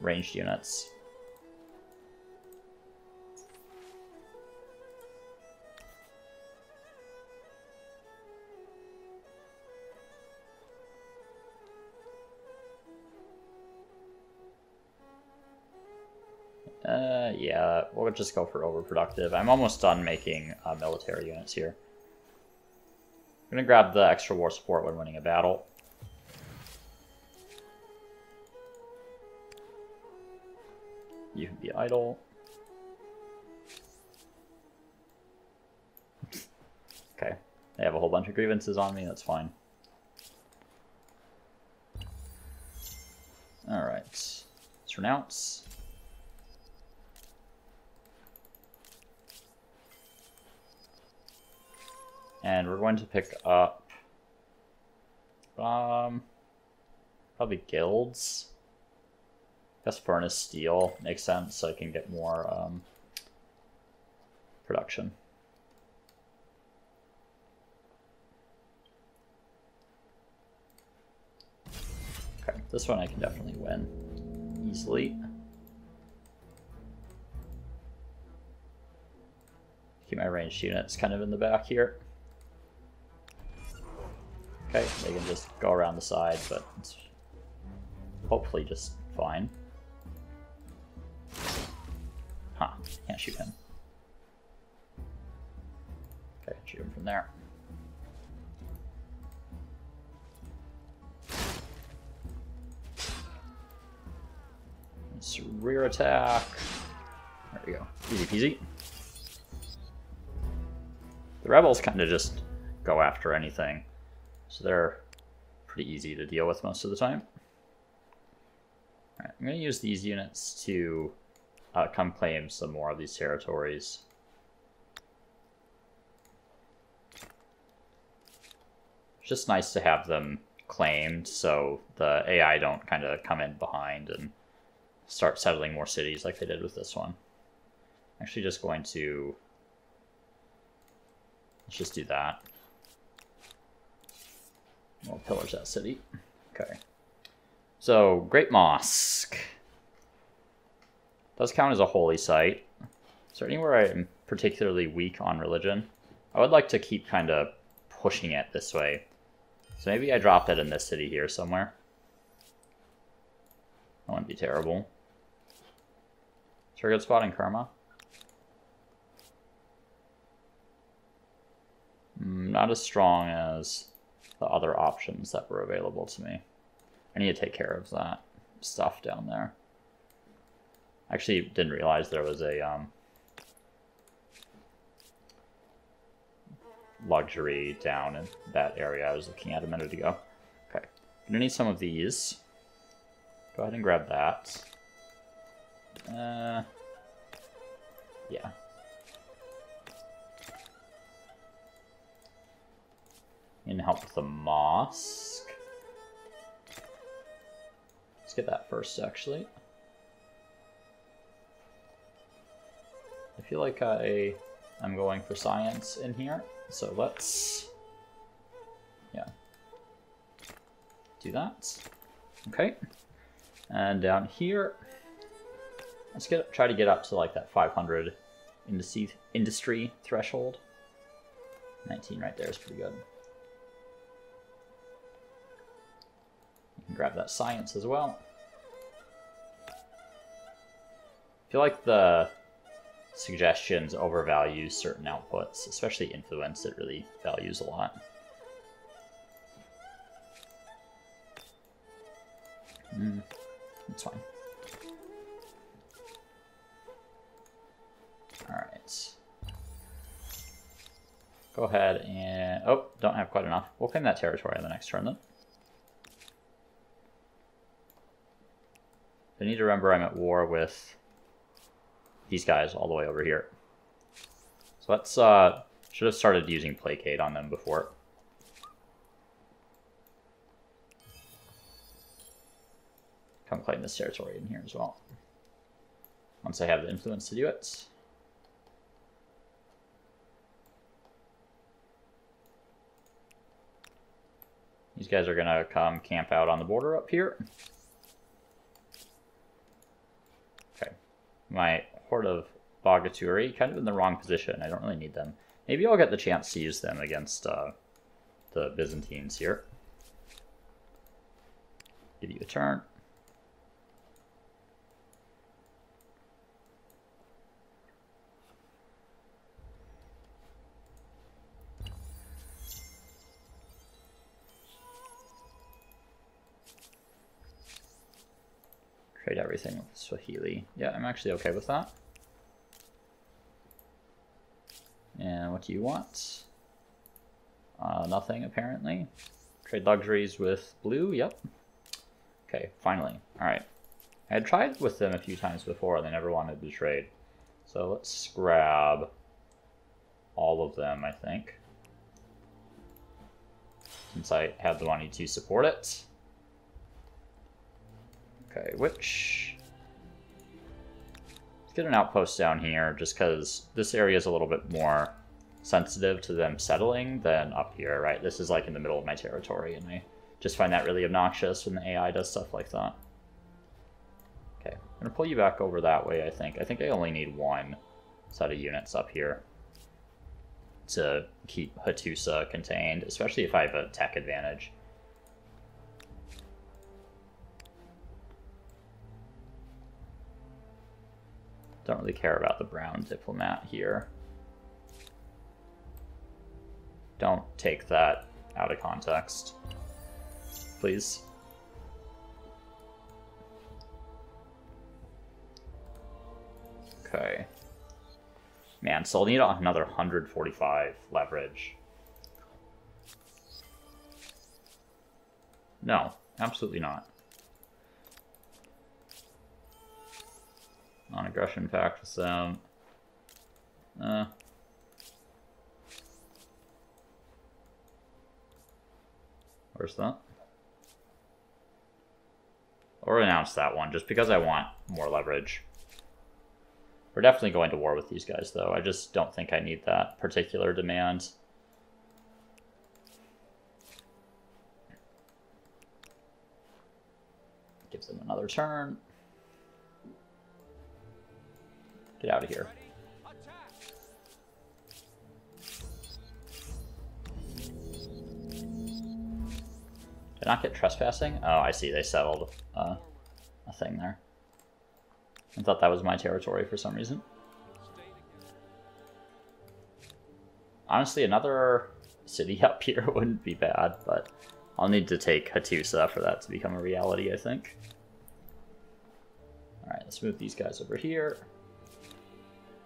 ranged units. Yeah, we'll just go for overproductive. I'm almost done making military units here. I'm gonna grab the extra war support when winning a battle. You can be idle. Okay, they have a whole bunch of grievances on me, that's fine. Alright, let's renounce. And we're going to pick up probably guilds. I guess furnace steel makes sense, so I can get more production. Okay, this one I can definitely win easily. Keep my ranged units kind of in the back here. Okay, they can just go around the side, but it's hopefully just fine. Huh, can't shoot him. Okay, shoot him from there. Let's rear attack. There we go, easy peasy. The rebels kind of just go after anything. So they're pretty easy to deal with most of the time. Alright, I'm going to use these units to come claim some more of these territories. It's just nice to have them claimed so the AI don't kind of come in behind and start settling more cities like they did with this one. I'm actually just going to... let's just do that. We'll pillage that city. Okay. So, Great Mosque. Does count as a holy site. Is there anywhere I'm particularly weak on religion? I would like to keep kind of pushing it this way. So maybe I drop it in this city here somewhere. That wouldn't be terrible. Is there a good spot in Karma? Not as strong as the other options that were available to me. I need to take care of that stuff down there. I actually didn't realize there was a luxury down in that area I was looking at a minute ago. Okay, gonna need some of these. Go ahead and grab that. Yeah. And help with the mosque. Let's get that first, actually. I feel like I'm going for science in here, so let's, yeah, do that. Okay, and down here, let's try to get up to like that 500 industry threshold. 19 right there is pretty good. Grab that science as well. I feel like the suggestions overvalue certain outputs, especially influence. It really values a lot. That's fine. Alright. Go ahead and... oh, don't have quite enough. We'll claim that territory on the next turn then. I need to remember I'm at war with these guys all the way over here. So let's, should have started using Placate on them before. Come claim this territory in here as well. Once I have the influence to do it. These guys are gonna come camp out on the border up here. Okay. My horde of Bogaturi, kind of in the wrong position. I don't really need them. Maybe I'll get the chance to use them against the Byzantines here. Give you a turn. Trade everything with Swahili. Yeah, I'm actually okay with that. And what do you want? Nothing, apparently. Trade luxuries with blue, yep. Okay, finally. Alright. I had tried with them a few times before and they never wanted to trade. So let's grab all of them, I think. Since I have the money to support it. Okay, which... Let's get an outpost down here, just because this area is a little bit more sensitive to them settling than up here, right? This is like in the middle of my territory, and I just find that really obnoxious when the AI does stuff like that. Okay, I'm going to pull you back over that way, I think. I think I only need one set of units up here to keep Hattusa contained, especially if I have a tech advantage. Don't really care about the brown diplomat here. Don't take that out of context, please. Okay. Man, so I'll need another 145 leverage. No, absolutely not. Non-aggression pact with them. Where's that? I'll renounce that one, just because I want more leverage. We're definitely going to war with these guys, though. I just don't think I need that particular demand. Gives them another turn. Get out of here. Did I not get trespassing? Oh, I see. They settled a thing there. I thought that was my territory for some reason. Honestly, another city up here wouldn't be bad, but I'll need to take Hattusa for that to become a reality, I think. Alright, let's move these guys over here.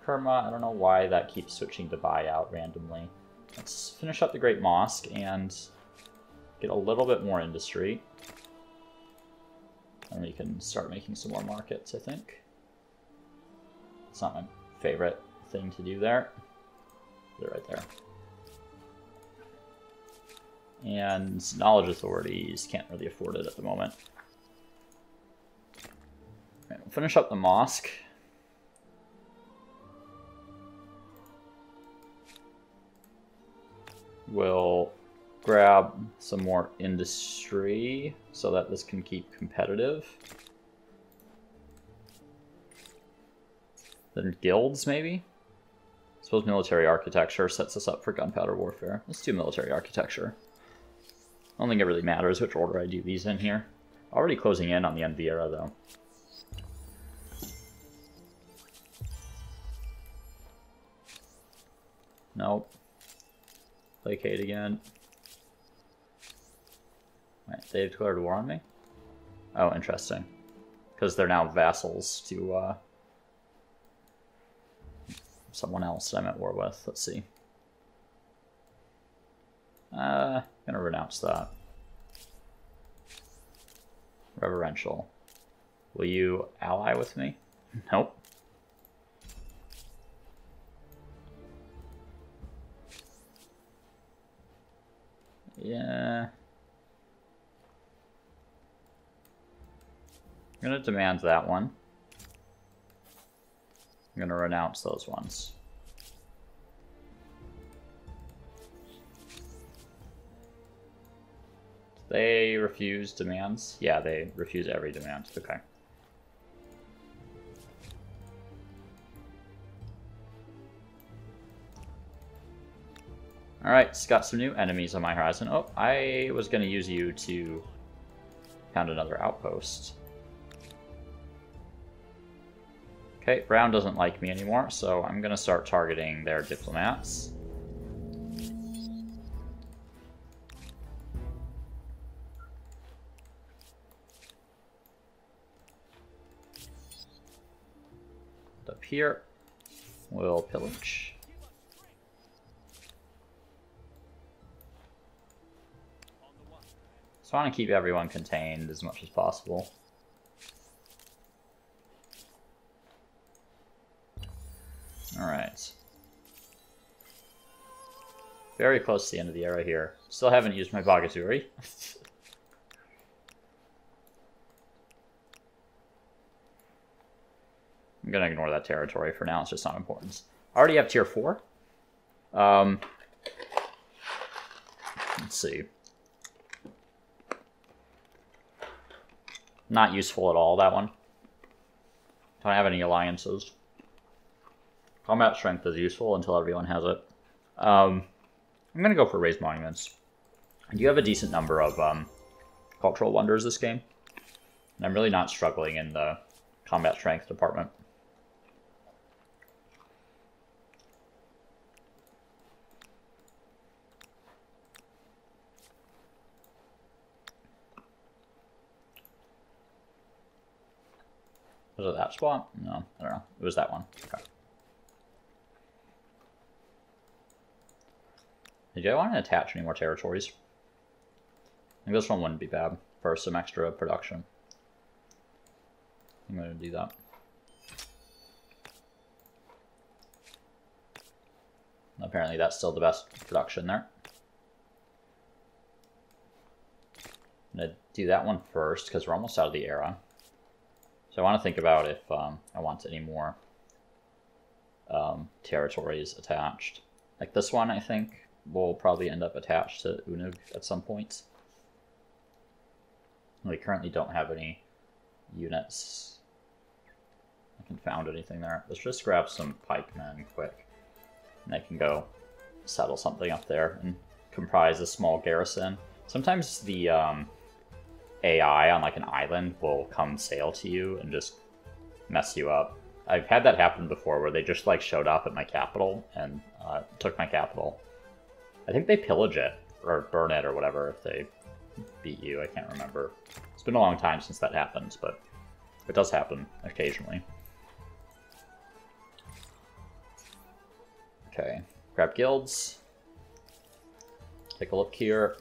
Kerma, I don't know why that keeps switching to buyout randomly. Let's finish up the Great Mosque and get a little bit more industry. And we can start making some more markets, I think. It's not my favorite thing to do there. Put it right there. And knowledge authorities can't really afford it at the moment. Right, we'll finish up the mosque. We'll grab some more industry so that this can keep competitive. Then guilds, maybe? I suppose military architecture sets us up for gunpowder warfare. Let's do military architecture. I don't think it really matters which order I do these in here. Already closing in on the end of the era, though. Nope. Placate again. Right, they've declared war on me? Oh, interesting. Because they're now vassals to someone else I'm at war with. Let's see. Gonna renounce that. Reverential. Will you ally with me? Nope. Yeah. I'm gonna demand that one. I'm gonna renounce those ones. They refuse demands? Yeah, they refuse every demand. Okay. Alright, it's got some new enemies on my horizon. Oh, I was going to use you to found another outpost. Okay, Brown doesn't like me anymore, so I'm going to start targeting their diplomats. Up here, we'll pillage. So I want to keep everyone contained as much as possible. Alright. Very close to the end of the era here. Still haven't used my Bagaturi. I'm gonna ignore that territory for now, it's just not important. I already have tier 4. Let's see. Not useful at all, that one. Don't have any alliances. Combat strength is useful until everyone has it. I'm gonna go for raised monuments. I do have a decent number of cultural wonders this game. And I'm really not struggling in the combat strength department. Was it that spot? No, I don't know. It was that one. Okay. Do I want to attach any more territories? I think this one wouldn't be bad for some extra production. I'm going to do that. Apparently that's still the best production there. I'm going to do that one first because we're almost out of the era. So I want to think about if I want any more territories attached. Like this one, I think, will probably end up attached to Unug at some point. We currently don't have any units. I haven't found anything there. Let's just grab some pikemen quick. And I can go settle something up there and comprise a small garrison. Sometimes the AI on like an island will come sail to you and just mess you up. I've had that happen before where they just like showed up at my capital and took my capital. I think they pillage it or burn it or whatever if they beat you. I can't remember. It's been a long time since that happens, but it does happen occasionally. Okay, grab guilds. Take a look here.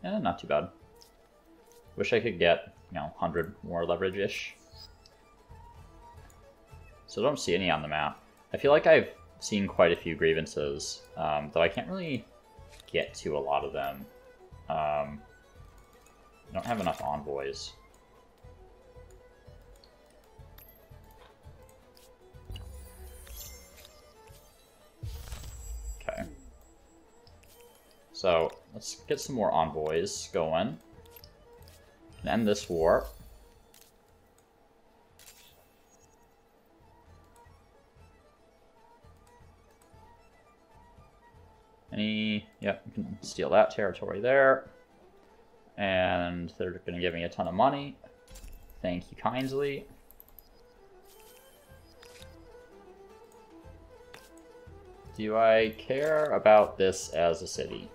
Eh, not too bad. Wish I could get, 100 more leverage-ish. So I don't see any on the map. I feel like I've seen quite a few grievances, though I can't really get to a lot of them. I don't have enough envoys. Okay. So let's get some more envoys going. And end this war. Yep, you can steal that territory there. And they're going to give me a ton of money. Thank you kindly. Do I care about this as a city?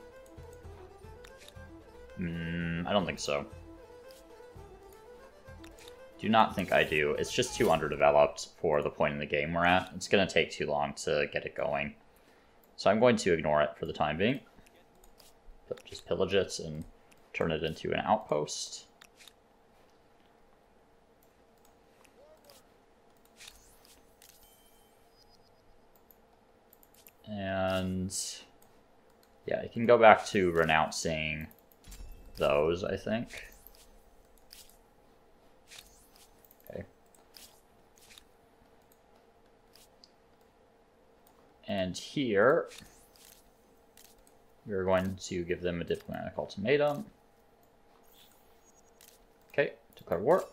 I don't think so. Do not think I do. It's just too underdeveloped for the point in the game we're at. It's going to take too long to get it going. So I'm going to ignore it for the time being. But just pillage it and turn it into an outpost. And yeah, I can go back to renouncing those, I think. Okay. And here, we're going to give them a diplomatic ultimatum. Declare war.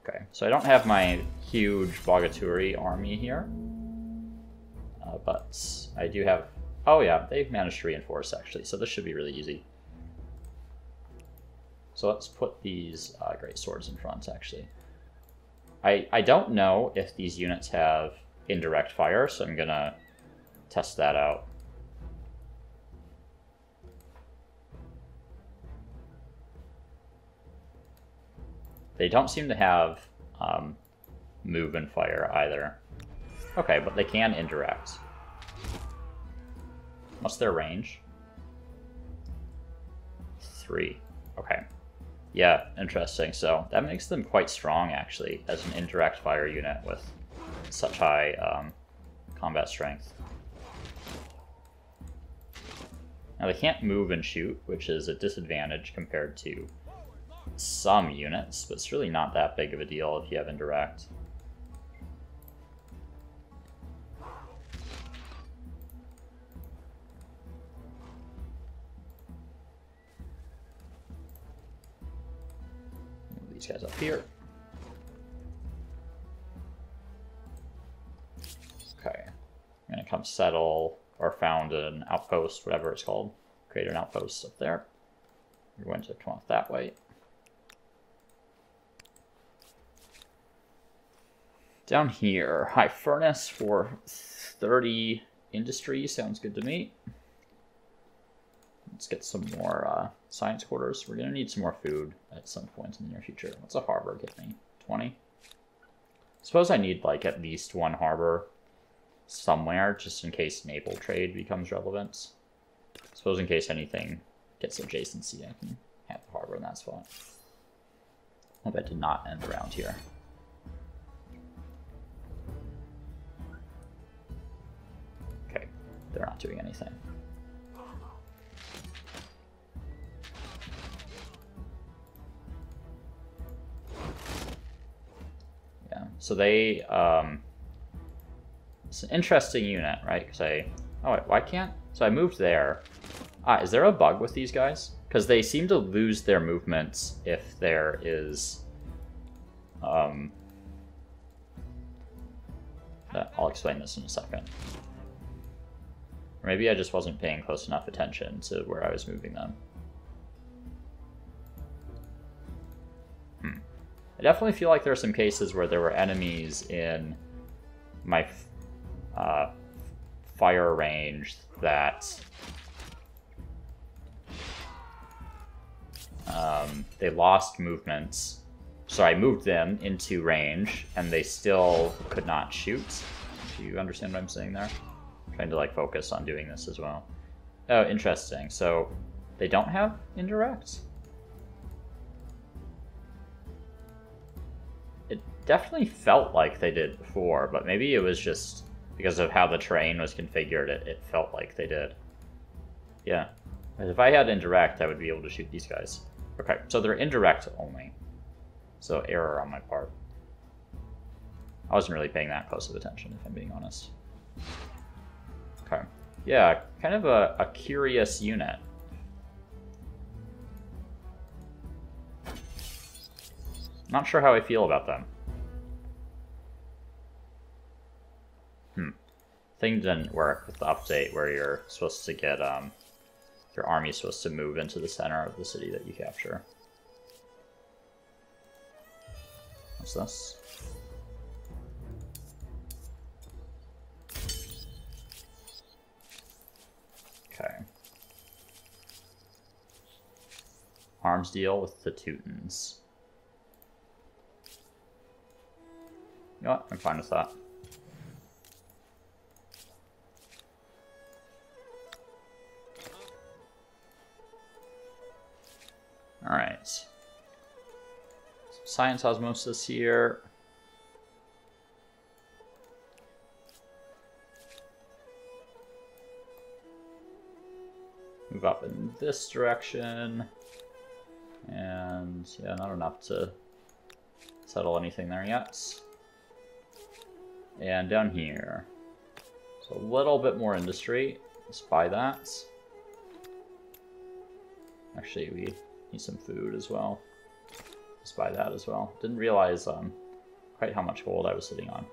Okay, so I don't have my huge Bogaturi army here. But I do have... Oh yeah, they've managed to reinforce actually, so this should be really easy. So let's put these great swords in front actually. I don't know if these units have indirect fire, so I'm gonna test that out. They don't seem to have move and fire either. Okay, but they can indirect. What's their range? 3. Okay. Yeah, interesting. So that makes them quite strong, actually, as an indirect fire unit with such high combat strength. Now they can't move and shoot, which is a disadvantage compared to some units, but it's really not that big of a deal if you have indirect. Move these guys up here. Okay, I'm gonna come settle or found an outpost, whatever it's called. Create an outpost up there. We're going to come off that way. Down here, high furnace for 30 industry sounds good to me. Let's get some more science quarters. We're gonna need some more food at some point in the near future. What's a harbor get me? 20? Suppose I need like at least one harbor somewhere just in case naval trade becomes relevant. Suppose in case anything gets adjacency, I can have the harbor in that spot. Hope I did not end around here. They're not doing anything. Yeah, so they, it's an interesting unit, right? Because oh wait, why can't, so I moved there. Is there a bug with these guys? Because they seem to lose their movements if there is, I'll explain this in a second. Or maybe I just wasn't paying close enough attention to where I was moving them. I definitely feel like there are some cases where there were enemies in my fire range that they lost movements. So I moved them into range and they still could not shoot. Do you understand what I'm saying there? Trying to like focus on doing this as well. Oh, interesting. So they don't have indirect? It definitely felt like they did before, but maybe it was just because of how the terrain was configured, it felt like they did. Yeah. If I had indirect, I would be able to shoot these guys. Okay, so they're indirect only. So error on my part. I wasn't really paying that close of attention, if I'm being honest. Okay. Yeah, kind of a curious unit. Not sure how I feel about them. Thing didn't work with the update where you're supposed to get, your army's supposed to move into the center of the city that you capture. What's this? Okay. Arms deal with the Teutons. You know what? I'm fine with that. Alright. Some science osmosis here. Move up in this direction. And yeah, not enough to settle anything there yet. And down here. So a little bit more industry. Let's buy that. Actually, we need some food as well. Let's buy that as well. Didn't realize quite how much gold I was sitting on.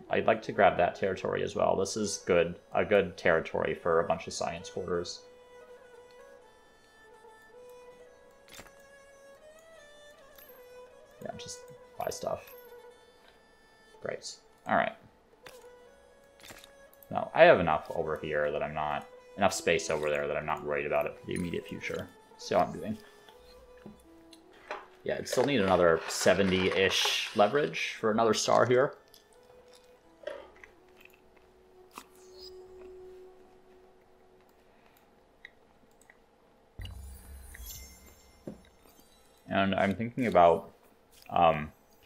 I'd like to grab that territory as well. This is good, a good territory for a bunch of science quarters. Yeah, just buy stuff. Great. Alright. Now, I have enough over here that I'm not... enough space over there that I'm not worried about it for the immediate future. See how I'm doing. Yeah, I'd still need another 70-ish leverage for another star here. And I'm thinking about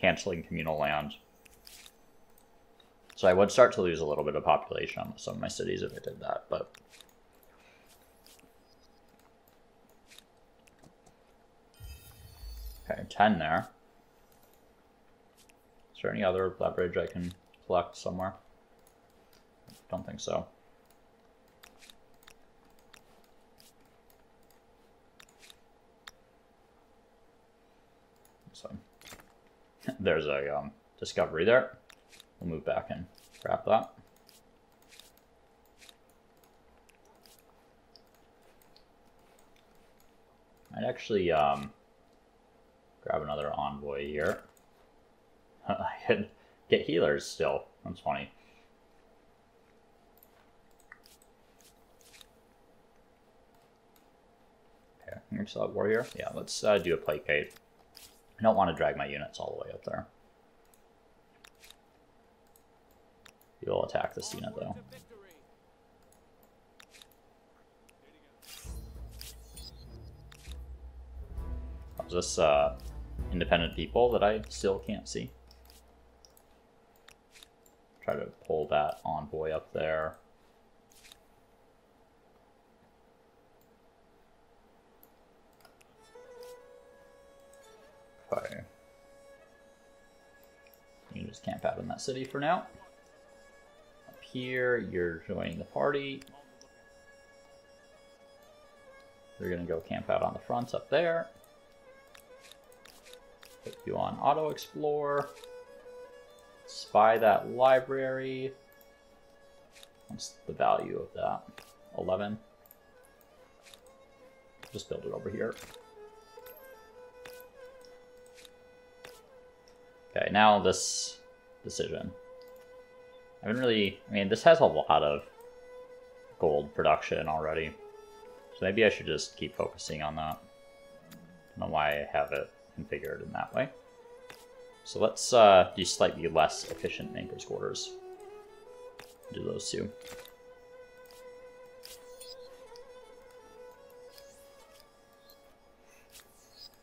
canceling communal land. So I would start to lose a little bit of population on some of my cities if I did that, but... Okay, 10 there. Is there any other leverage I can collect somewhere? Don't think so. So there's a discovery there. We'll move back and grab that. I'd actually grab another envoy here. I could get healers still. That's funny. Okay, we still have war here. Yeah, let's do a placate. I don't want to drag my units all the way up there. You'll attack this unit though. Is this independent people that I still can't see? Try to pull that envoy up there. Okay. You can just camp out in that city for now. Up here, you're joining the party. You're gonna go camp out on the front up there. Put you on auto explore. Spy that library. What's the value of that? 11. Just build it over here. Okay, now this decision. I haven't really... I mean, this has a lot of gold production already. So maybe I should just keep focusing on that. I don't know why I have it configured in that way. So let's do slightly less efficient Maker's Quarters. Do those two.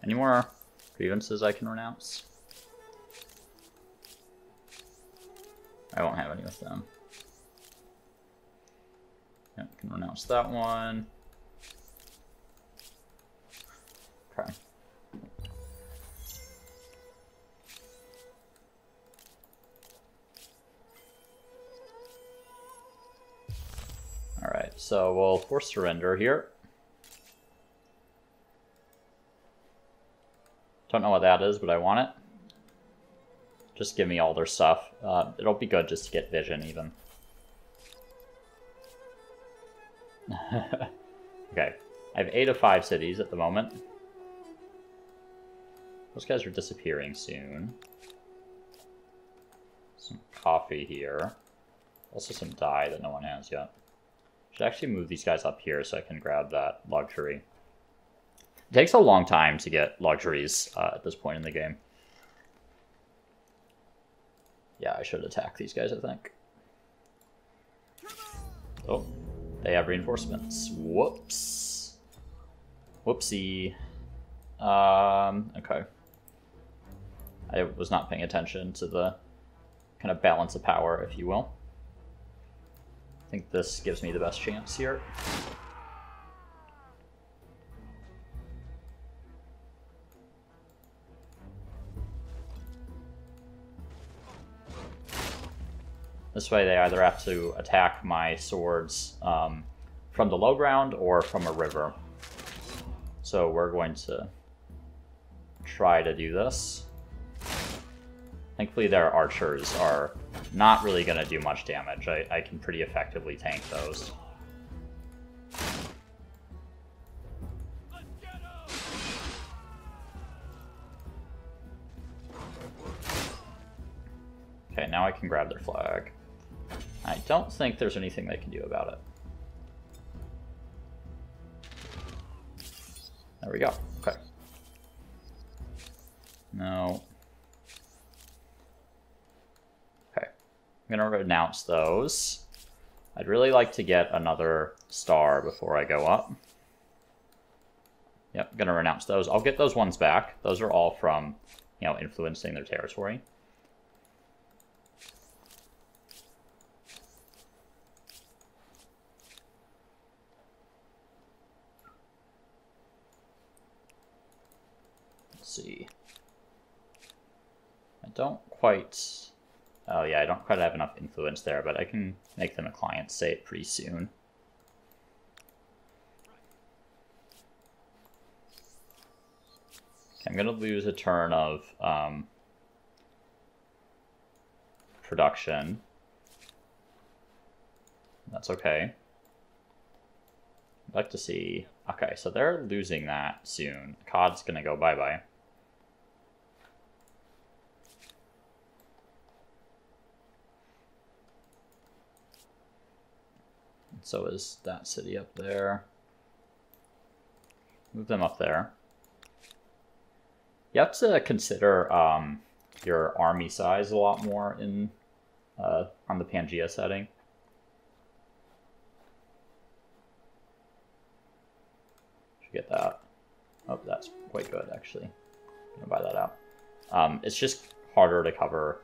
Any more grievances I can renounce? I won't have any with them. Yep, can renounce that one. Okay. Alright, so we'll force surrender here. Don't know what that is, but I want it. Just give me all their stuff. It'll be good just to get vision, even. Okay, I have 8 of 5 cities at the moment. Those guys are disappearing soon. Some coffee here. Also some dye that no one has yet. Should actually move these guys up here so I can grab that luxury. It takes a long time to get luxuries at this point in the game. Yeah, I should attack these guys, I think. Oh, they have reinforcements. Whoops. Whoopsie. Okay. I was not paying attention to the kind of balance of power, if you will. I think this gives me the best chance here. This way they either have to attack my swords from the low ground or from a river. So we're going to try to do this. Thankfully their archers are not really going to do much damage. I can pretty effectively tank those. Okay, now I can grab their flag. I don't think there's anything they can do about it. There we go. Okay. No. Okay. I'm going to renounce those. I'd really like to get another star before I go up. Yep, I'm going to renounce those. I'll get those ones back. Those are all from, you know, influencing their territory. See. I don't quite... Oh yeah, I don't quite have enough influence there, but I can make them a client state pretty soon. Okay, I'm going to lose a turn of production. That's okay. I'd like to see... Okay, so they're losing that soon. COD's going to go bye-bye. So is that city up there. Move them up there. You have to consider your army size a lot more in on the Pangea setting. Should get that. Oh, that's quite good actually. I'm gonna buy that out. It's just harder to cover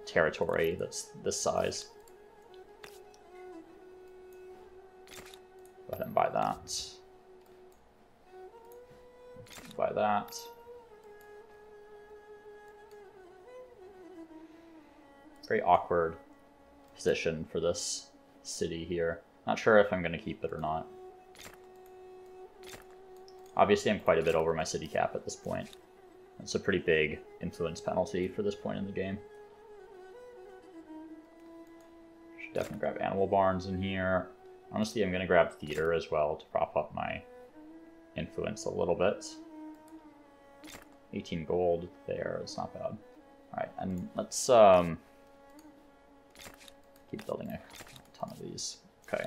territory that's this size. Go ahead and buy that. Buy that. Very awkward position for this city here. Not sure if I'm going to keep it or not. Obviously, I'm quite a bit over my city cap at this point. It's a pretty big influence penalty for this point in the game. Should definitely grab animal barns in here. Honestly, I'm going to grab theater as well to prop up my influence a little bit. 18 gold there, it's not bad. Alright, and let's keep building a ton of these. Okay.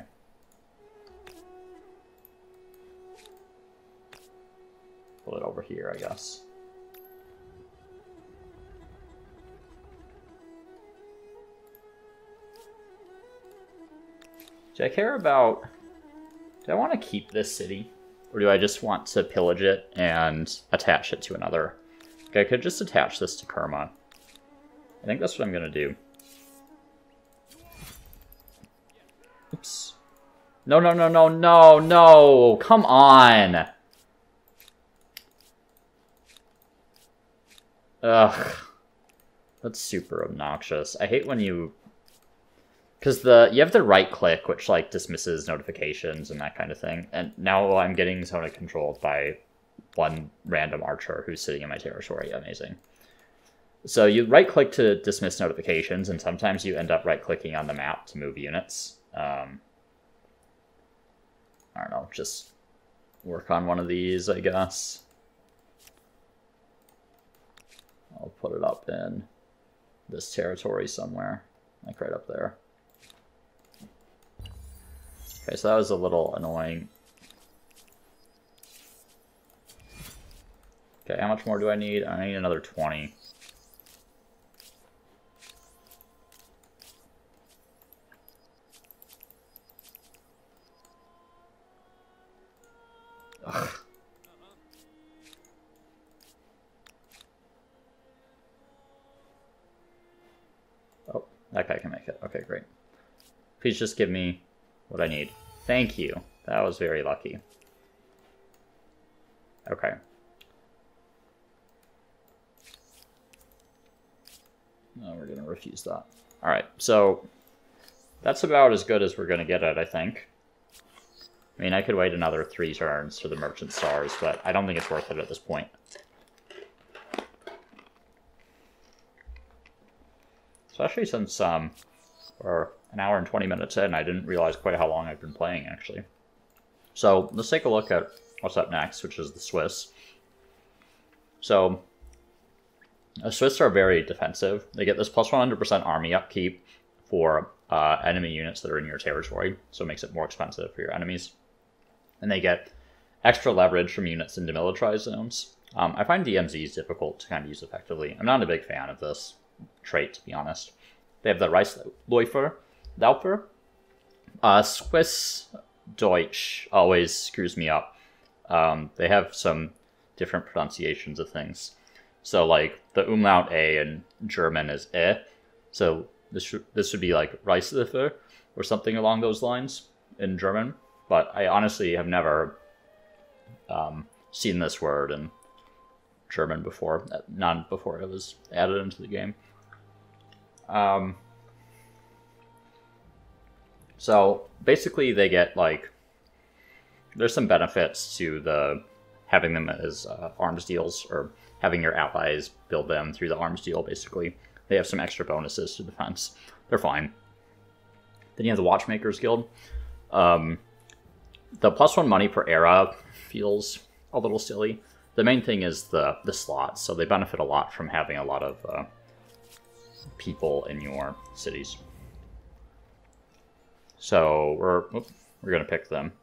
Pull it over here, I guess. Do I care about... Do I want to keep this city? Or do I just want to pillage it and attach it to another? Okay, I could just attach this to Kerma. I think that's what I'm going to do. Oops. No, no, no, no, no, no! Come on! Ugh. That's super obnoxious. I hate when you... Because you have the right click, which like dismisses notifications and that kind of thing. And now I'm getting zona controlled by one random archer who's sitting in my territory. Amazing. So you right click to dismiss notifications, and sometimes you end up right clicking on the map to move units. I don't know, just work on one of these, I guess. I'll put it up in this territory somewhere, like right up there. Okay, so that was a little annoying. Okay, how much more do I need? I need another 20. Ugh. Oh, that guy can make it. Okay, great. Please just give me what I need. Thank you. That was very lucky. Okay. No, we're going to refuse that. Alright, so that's about as good as we're going to get it, I think. I mean, I could wait another 3 turns for the Merchant Stars, but I don't think it's worth it at this point. Especially since we're an hour and 20 minutes in, I didn't realize quite how long I've been playing, actually. So let's take a look at what's up next, which is the Swiss. So the Swiss are very defensive. They get this plus 100% army upkeep for enemy units that are in your territory, so it makes it more expensive for your enemies. And they get extra leverage from units in demilitarized zones. I find DMZs difficult to kind of use effectively. I'm not a big fan of this trait, to be honest. They have the Reichsläufer, Swiss Deutsch always screws me up. They have some different pronunciations of things. So, like, the umlaut A in German is so this would be like Reichsläufer or something along those lines in German. But I honestly have never seen this word in German before, not before it was added into the game. So basically they get, like, there's some benefits to having them as arms deals, or having your allies build them through the arms deal, basically. They have some extra bonuses to defense. They're fine. Then you have the Watchmakers Guild. The +1 money per era feels a little silly. The main thing is the slots, so they benefit a lot from having a lot of people in your cities. So we're going to pick them.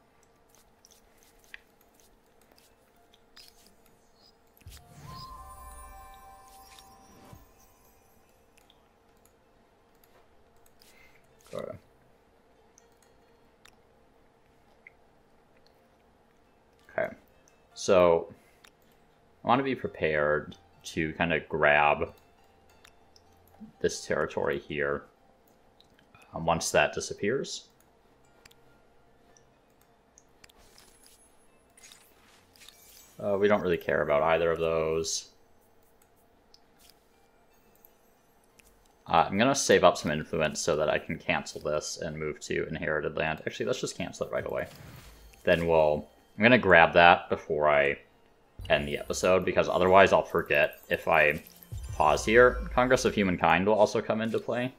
Okay, so I want to be prepared to kind of grab this territory here once that disappears. We don't really care about either of those. I'm going to save up some influence so that I can cancel this and move to inherited land. Actually, let's just cancel it right away. Then I'm going to grab that before I end the episode, because otherwise I'll forget if I pause here. Congress of Humankind will also come into play.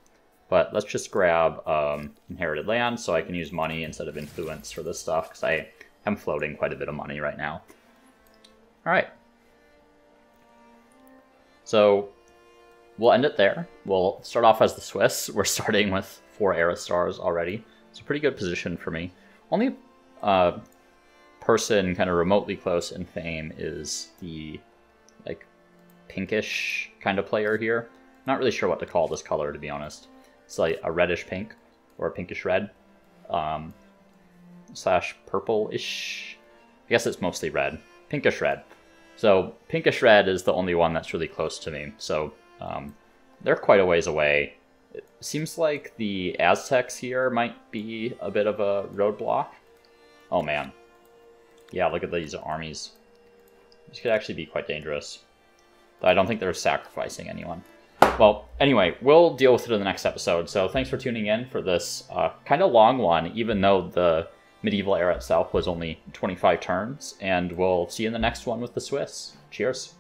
But let's just grab inherited land so I can use money instead of influence for this stuff, because I am floating quite a bit of money right now. Alright. So we'll end it there. We'll start off as the Swiss. We're starting with 4 era stars already. It's a pretty good position for me. Only person kind of remotely close in fame is the, like, pinkish kind of player here. Not really sure what to call this color, to be honest. It's like a reddish pink or a pinkish red slash purple-ish. I guess it's mostly red. Pinkish red. So pinkish red is the only one that's really close to me. So they're quite a ways away. It seems like the Aztecs here might be a bit of a roadblock. Oh man. Yeah, look at these armies. These could actually be quite dangerous. Though I don't think they're sacrificing anyone. Well, anyway, we'll deal with it in the next episode. So thanks for tuning in for this kind of long one, even though the medieval era itself was only 25 turns. And we'll see you in the next one with the Swiss. Cheers.